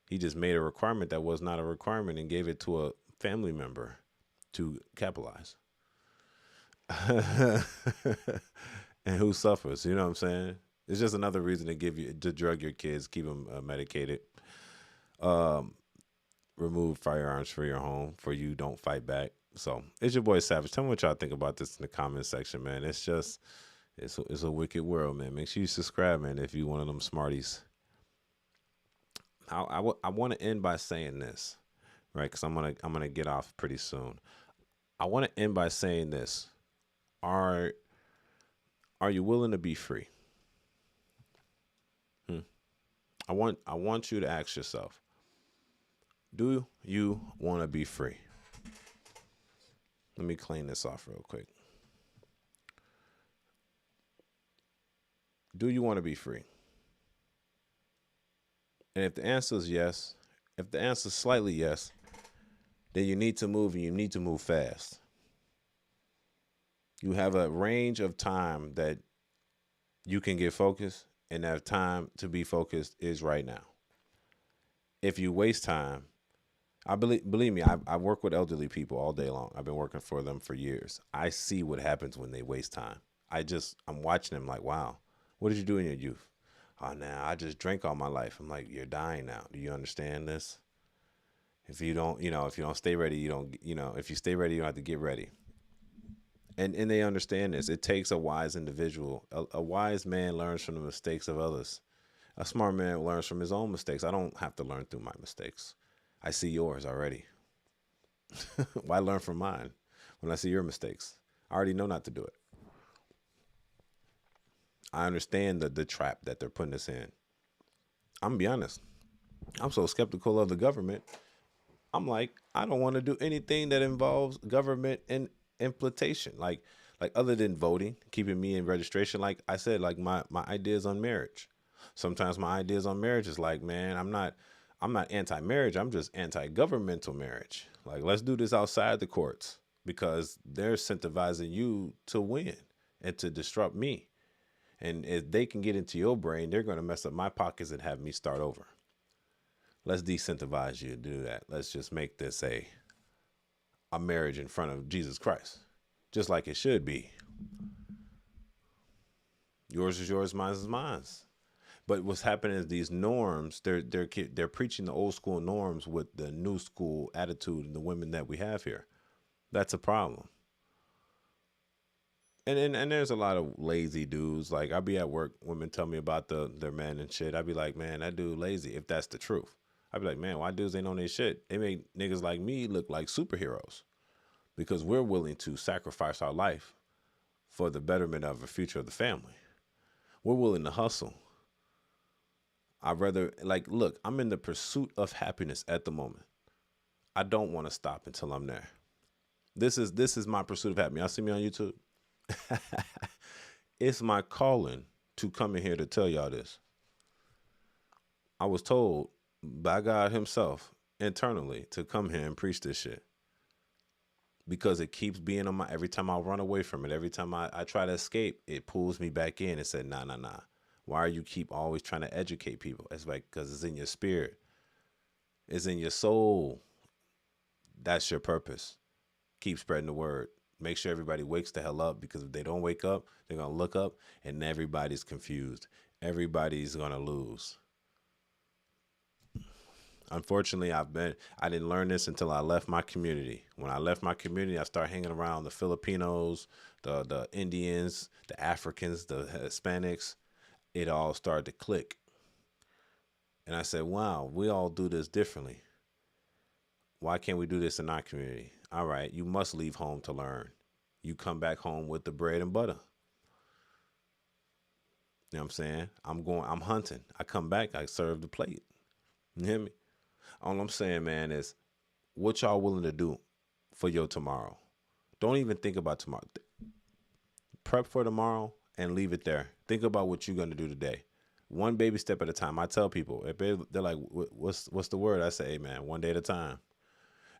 He just made a requirement that was not a requirement and gave it to a family member to capitalize. And who suffers? You know what I'm saying? It's just another reason to drug your kids, keep them medicated. Remove firearms from your home for you don't fight back. So it's your boy Savage. Tell me what y'all think about this in the comment section, man. It's just, it's a wicked world, man. Make sure you subscribe, man, if you one of them smarties. I want to end by saying this, right? Because I'm gonna get off pretty soon. I want to end by saying this: Are you willing to be free? I want you to ask yourself: do you want to be free? Let me clean this off real quick. Do you want to be free? And if the answer is yes, if the answer is slightly yes, then you need to move, and you need to move fast. You have a range of time that you can get focused, and that time to be focused is right now. If you waste time, believe me, I work with elderly people all day long. I've been working for them for years. I see what happens when they waste time. I'm watching them like, wow, what did you do in your youth? Oh, now I just drank all my life. I'm like, you're dying now. Do you understand this? If you don't stay ready, if you stay ready, you don't have to get ready. And they understand this. It takes a wise individual. A wise man learns from the mistakes of others. A smart man learns from his own mistakes. I don't have to learn through my mistakes. I see yours already. Why learn from mine when I see your mistakes? I already know not to do it. I understand the trap that they're putting us in. I'm going to be honest. I'm so skeptical of the government. I'm like, I don't want to do anything that involves government and implementation. Like other than voting, keeping me in registration. Like I said, like my ideas on marriage. Sometimes my ideas on marriage is like, man, I'm not anti-marriage. I'm just anti-governmental marriage. Like, let's do this outside the courts because they're incentivizing you to win and to disrupt me. And if they can get into your brain, they're going to mess up my pockets and have me start over. Let's decentivize you to do that. Let's just make this a marriage in front of Jesus Christ, just like it should be. Yours is yours, mine is mine. But what's happening is these norms, they're preaching the old school norms with the new school attitude and the women that we have here. That's a problem. And there's a lot of lazy dudes. Like, I'll be at work, women tell me about their men and shit. I'd be like, man, that dude lazy, if that's the truth. I'd be like, man, why dudes ain't on their shit? They make niggas like me look like superheroes because we're willing to sacrifice our life for the betterment of the future of the family. We're willing to hustle. I'd rather, like, look, I'm in the pursuit of happiness at the moment. I don't want to stop until I'm there. This is my pursuit of happiness. Y'all see me on YouTube? It's my calling to come in here to tell y'all this. I was told by God himself internally to come here and preach this shit because it keeps being on my, every time I run away from it, every time I try to escape, it pulls me back in and said, nah. Why are you keep always trying to educate people? It's like, because it's in your spirit. It's in your soul. That's your purpose. Keep spreading the word. Make sure everybody wakes the hell up, because if they don't wake up, they're going to look up and everybody's confused. Everybody's going to lose. Unfortunately, I didn't learn this until I left my community. When I left my community, I started hanging around the Filipinos, the Indians, the Africans, the Hispanics. It all started to click. And I said, wow, we all do this differently. Why can't we do this in our community? All right, you must leave home to learn. You come back home with the bread and butter. You know what I'm saying? I'm hunting. I come back, I serve the plate. You hear me? All I'm saying, man, is what y'all willing to do for your tomorrow. Don't even think about tomorrow. Prep for tomorrow and leave it there. Think about what you're going to do today. One baby step at a time. I tell people, if they're like, what's the word? I say, hey, man, one day at a time.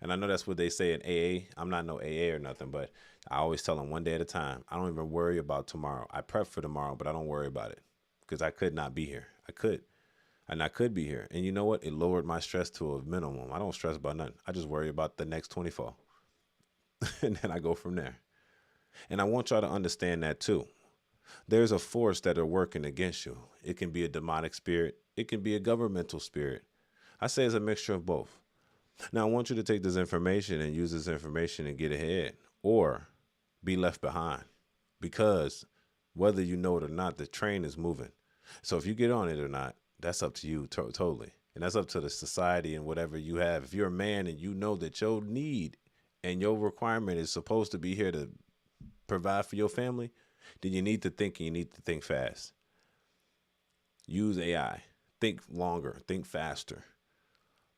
And I know that's what they say in AA. I'm not no AA or nothing, but I always tell them one day at a time. I don't even worry about tomorrow. I prep for tomorrow, but I don't worry about it because I could not be here. I could be here. And you know what? It lowered my stress to a minimum. I don't stress about nothing. I just worry about the next 24. And then I go from there. And I want y'all to understand that too. There's a force that are working against you. It can be a demonic spirit. It can be a governmental spirit. I say it's a mixture of both. Now, I want you to take this information and use this information and get ahead or be left behind, because whether you know it or not, the train is moving. So if you get on it or not, that's up to you totally. And that's up to the society and whatever you have. If you're a man and you know that your need and your requirement is supposed to be here to provide for your family, then you need to think, and you need to think fast. Use AI. Think longer. Think faster.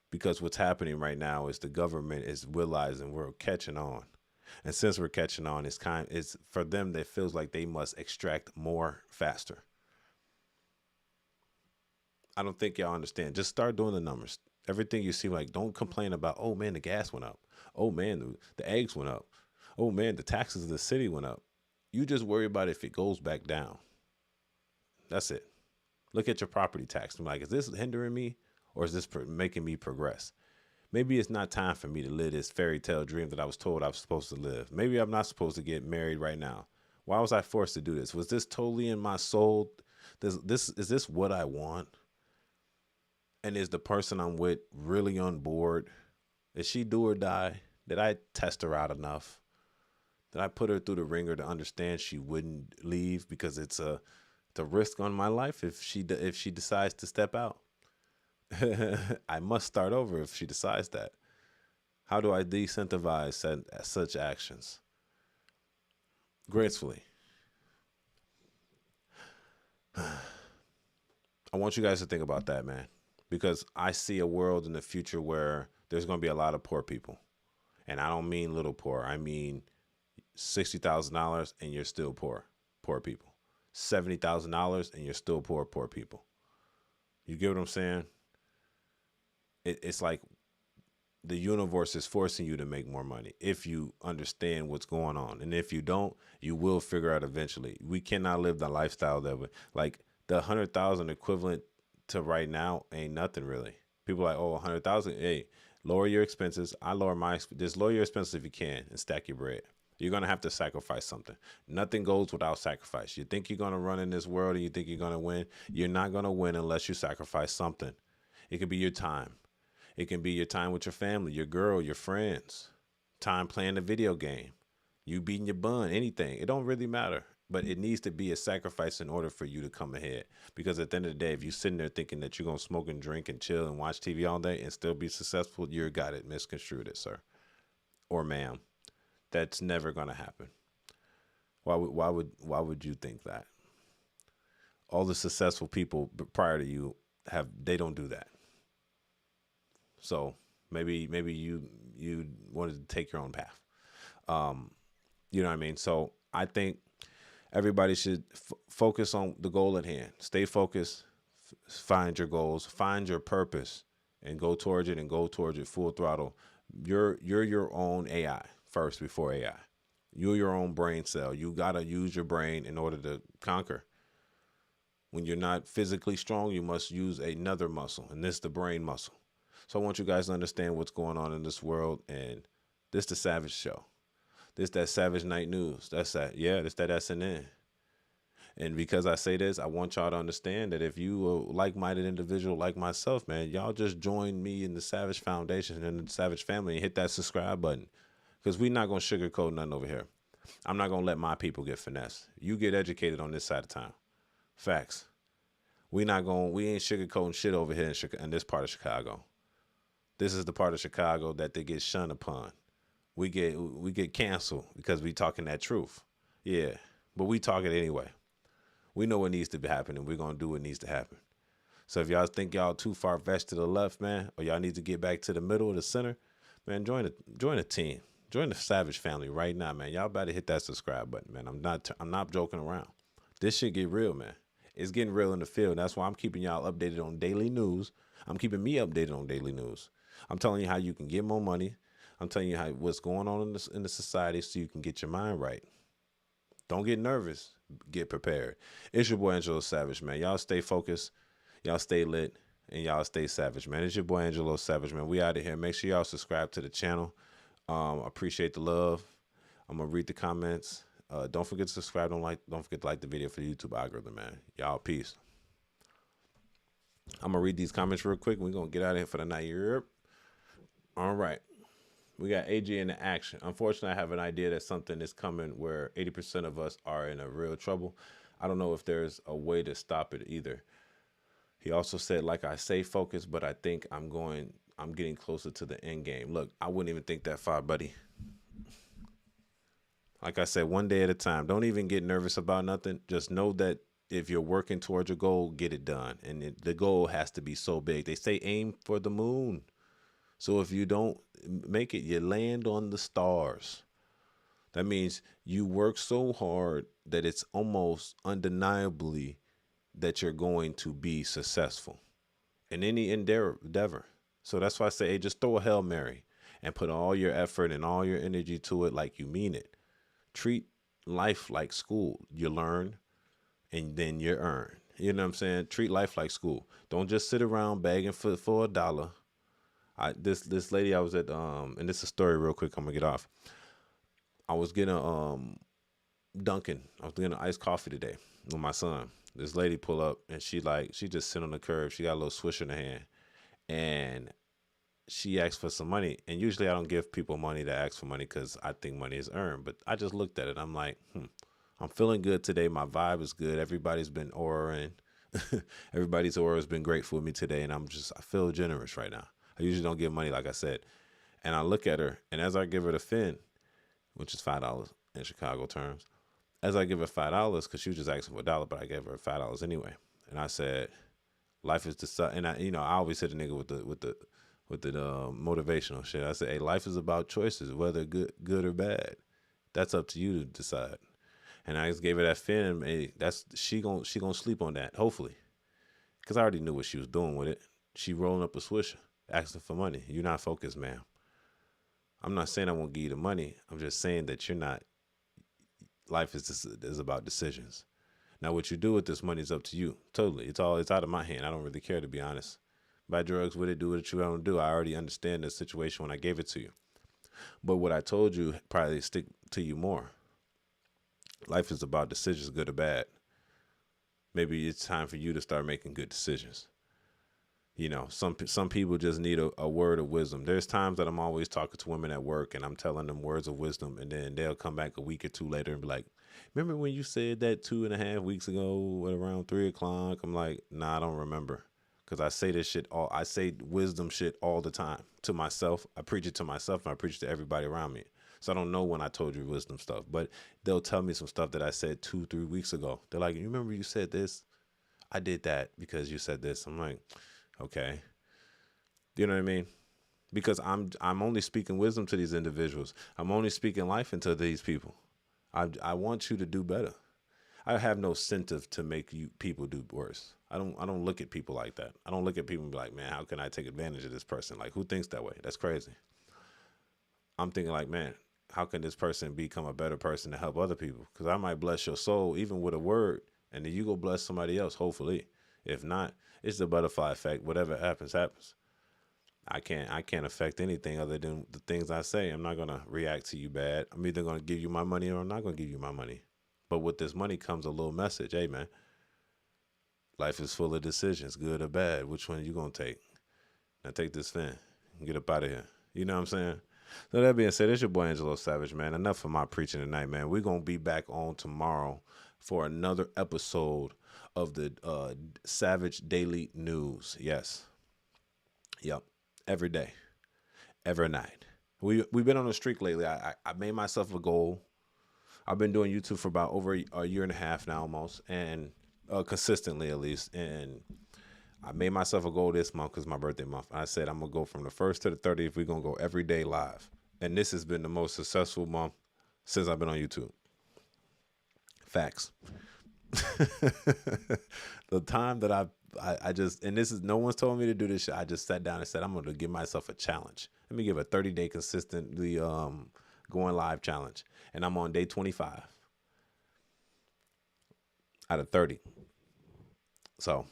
Because what's happening right now is the government is realizing we're catching on. And since we're catching on, it's for them that feels like they must extract more faster. I don't think y'all understand. Just start doing the numbers. Everything you see, like, don't complain about, oh man, the gas went up. Oh man, the eggs went up. Oh man, the taxes of the city went up. You just worry about if it goes back down. That's it. Look at your property tax. I'm like, is this hindering me or is this making me progress? Maybe it's not time for me to live this fairy tale dream that I was told I was supposed to live. Maybe I'm not supposed to get married right now. Why was I forced to do this? Was this totally in my soul? Is this what I want? And is the person I'm with really on board? Is she do or die? Did I test her out enough? Did I put her through the ringer to understand she wouldn't leave because it's a risk on my life if she decides to step out? I must start over if she decides that. How do I decentivize such actions? Gracefully. I want you guys to think about that, man, because I see a world in the future where there's going to be a lot of poor people. And I don't mean little poor. I mean $60,000 and you're still poor people. $70,000 and you're still poor people. You get what I'm saying? It's like the universe is forcing you to make more money if you understand what's going on. And if you don't, you will figure out eventually. We cannot live the lifestyle that we, like the 100,000 equivalent to right now ain't nothing really. People are like, oh, 100,000. Hey, lower your expenses. Just lower your expenses if you can and stack your bread. You're going to have to sacrifice something. Nothing goes without sacrifice. You think you're going to run in this world and you think you're going to win. You're not going to win unless you sacrifice something. It could be your time. It can be your time with your family, your girl, your friends, time playing a video game, you beating your bun, anything. It don't really matter, but it needs to be a sacrifice in order for you to come ahead. Because at the end of the day, if you're sitting there thinking that you're going to smoke and drink and chill and watch TV all day and still be successful, you're got it misconstrued it, sir or ma'am. That's never going to happen. Why would you think that? All the successful people prior to you they don't do that. So maybe you wanted to take your own path. You know what I mean? So I think everybody should focus on the goal at hand. Stay focused, find your goals, find your purpose, and go towards it full throttle. You're your own AI first before AI. You're your own brain cell. You got to use your brain in order to conquer. When you're not physically strong, you must use another muscle, and this is the brain muscle. So I want you guys to understand what's going on in this world, and this the Savage Show. This that Savage Night News. That's that. Yeah, this that SNN. And because I say this, I want y'all to understand that if you a like-minded individual like myself, man, y'all just join me in the Savage Foundation and the Savage family and hit that subscribe button. Because we're not going to sugarcoat nothing over here. I'm not going to let my people get finessed. You get educated on this side of town. Facts. We ain't sugarcoating shit over here in this part of Chicago. This is the part of Chicago that they get shunned upon. We get canceled because we talking that truth. Yeah, but we talk it anyway. We know what needs to be happening. We're going to do what needs to happen. So if y'all think y'all too far-fetched to the left, man, or y'all need to get back to the middle or the center, man, join the team. Join the Savage family right now, man. Y'all better hit that subscribe button, man. I'm not joking around. This shit get real, man. It's getting real in the field. That's why I'm keeping y'all updated on daily news. I'm keeping me updated on daily news. I'm telling you how you can get more money. I'm telling you what's going on in the society so you can get your mind right. Don't get nervous. Get prepared. It's your boy Angelo Savage, man. Y'all stay focused. Y'all stay lit. And y'all stay savage, man. It's your boy Angelo Savage, man. We out of here. Make sure y'all subscribe to the channel. Appreciate the love. I'm going to read the comments. Don't forget to subscribe. Don't forget to like the video for the YouTube algorithm, man. Y'all, peace. I'm going to read these comments real quick. We're going to get out of here for the night. Europe. All right. We got AJ in the action. Unfortunately, I have an idea that something is coming where 80% of us are in a real trouble. I don't know if there's a way to stop it either. He also said, like I say, focus, but I think I'm getting closer to the end game. Look, I wouldn't even think that far, buddy. Like I said, one day at a time. Don't even get nervous about nothing. Just know that if you're working towards your goal, get it done. And the goal has to be so big. They say aim for the moon. So if you don't make it, you land on the stars. That means you work so hard that it's almost undeniably that you're going to be successful in any endeavor. So that's why I say, hey, just throw a Hail Mary and put all your effort and all your energy to it like you mean it. Treat life like school. You learn and then you earn. You know what I'm saying? Treat life like school. Don't just sit around begging for $1. This lady I was at, and this is a story real quick, I'm gonna get off. I was getting Dunkin'. I was getting an iced coffee today with my son. This lady pull up and she just sit on the curb. She got a little swisher in her hand. And she asked for some money. And usually I don't give people money that ask for money because I think money is earned. But I just looked at it. I'm like, I'm feeling good today. My vibe is good. Everybody's been auraing. Everybody's aura has been great for me today. And I feel generous right now. I usually don't give money, like I said. And I look at her, and as I give her the fin, which is $5 in Chicago terms, as I give her $5, because she was just asking for $1, but I gave her $5 anyway. And I said, life is and I always hit a nigga with the motivational shit. I said, hey, life is about choices, whether good or bad. That's up to you to decide. And I just gave her that fin. Hey, she gonna sleep on that, hopefully, because I already knew what she was doing with it. She rolling up a swisher, asking for money. You're not focused, ma'am. I'm not saying I won't give you the money. I'm just saying that you're not. Life is about decisions. Now, what you do with this money is up to you. Totally. It's out of my hand. I don't really care, to be honest. Buy drugs with it, do what you want to do. I already understand the situation when I gave it to you. But what I told you probably stick to you more. Life is about decisions, good or bad. Maybe it's time for you to start making good decisions. You know, some people just need a word of wisdom. There's times that I'm always talking to women at work and I'm telling them words of wisdom, and then they'll come back a week or two later and be like, remember when you said that 2.5 weeks ago at around 3 o'clock? I'm like, nah, I don't remember. Because I say this shit I say wisdom shit all the time to myself. I preach it to myself and I preach it to everybody around me. So I don't know when I told you wisdom stuff, but they'll tell me some stuff that I said 2-3 weeks ago. They're like, you remember you said this? I did that because you said this. I'm like, okay. You know what I mean? Because I'm only speaking wisdom to these individuals. I'm only speaking life into these people. I want you to do better. I have no incentive to make people do worse. I don't look at people like that. I don't look at people and be like, man, how can I take advantage of this person? Like, who thinks that way? That's crazy. I'm thinking like, man, how can this person become a better person to help other people? Because I might bless your soul even with a word, and then you go bless somebody else, hopefully. If not, it's the butterfly effect. Whatever happens, happens. I can't affect anything other than the things I say. I'm not going to react to you bad. I'm either going to give you my money or I'm not going to give you my money. But with this money comes a little message. Hey, man, life is full of decisions, good or bad. Which one are you going to take? Now take this fin and get up out of here. You know what I'm saying? So that being said, it's your boy Angelo Savage, man. Enough of my preaching tonight, man. We're going to be back on tomorrow for another episode of the Savage Daily News. Yes. Yep. Every day. Every night. We've been on a streak lately. I made myself a goal. I've been doing YouTube for about over a year and a half now almost, and consistently at least. And I made myself a goal this month because it's my birthday month. I said I'm going to go from the 1st to the 30th. We're going to go every day live. And this has been the most successful month since I've been on YouTube. Facts. The time that I just, and this is, no one's told me to do this shit. I just sat down and said, I'm going to give myself a challenge. Let me give a 30-day consistently going live challenge. And I'm on day 25 out of 30. So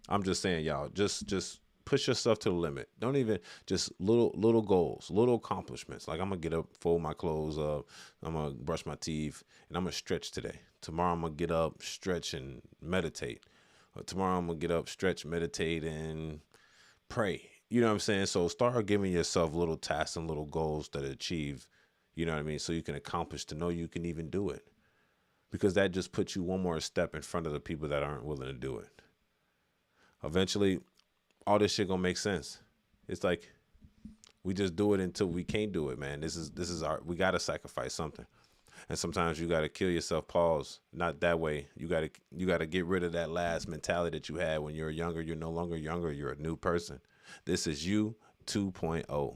I'm just saying, y'all, just push yourself to the limit. Don't even, just little goals, little accomplishments. Like, I'm going to get up, fold my clothes up. I'm going to brush my teeth, and I'm going to stretch today. Tomorrow I'm going to get up, stretch, and meditate. Tomorrow I'm going to get up, stretch, meditate, and pray. You know what I'm saying? So start giving yourself little tasks and little goals that achieve, you know what I mean? So you can accomplish, to know you can even do it. Because that just puts you one more step in front of the people that aren't willing to do it. Eventually, all this shit gonna make sense. It's like we just do it until we can't do it, man. This is our. We gotta sacrifice something, and sometimes you gotta kill yourself. Pause. Not that way. You gotta get rid of that last mentality that you had when you were younger. You're no longer younger. You're a new person. This is you 2.0.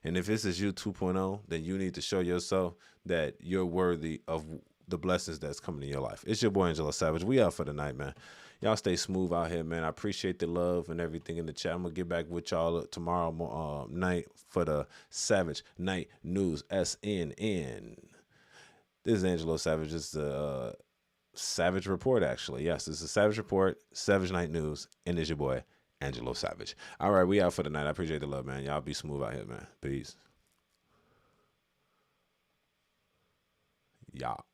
And if this is you 2.0, then you need to show yourself that you're worthy of the blessings that's coming in your life. It's your boy Angelo Savage. We out for the night, man. Y'all stay smooth out here, man. I appreciate the love and everything in the chat. I'm going to get back with y'all tomorrow night for the Savage Night News, SNN. This is Angelo Savage. It's the Savage Report, actually. Yes, this is Savage Report, Savage Night News, and it's your boy Angelo Savage. All right, we out for the night. I appreciate the love, man. Y'all be smooth out here, man. Peace. Y'all.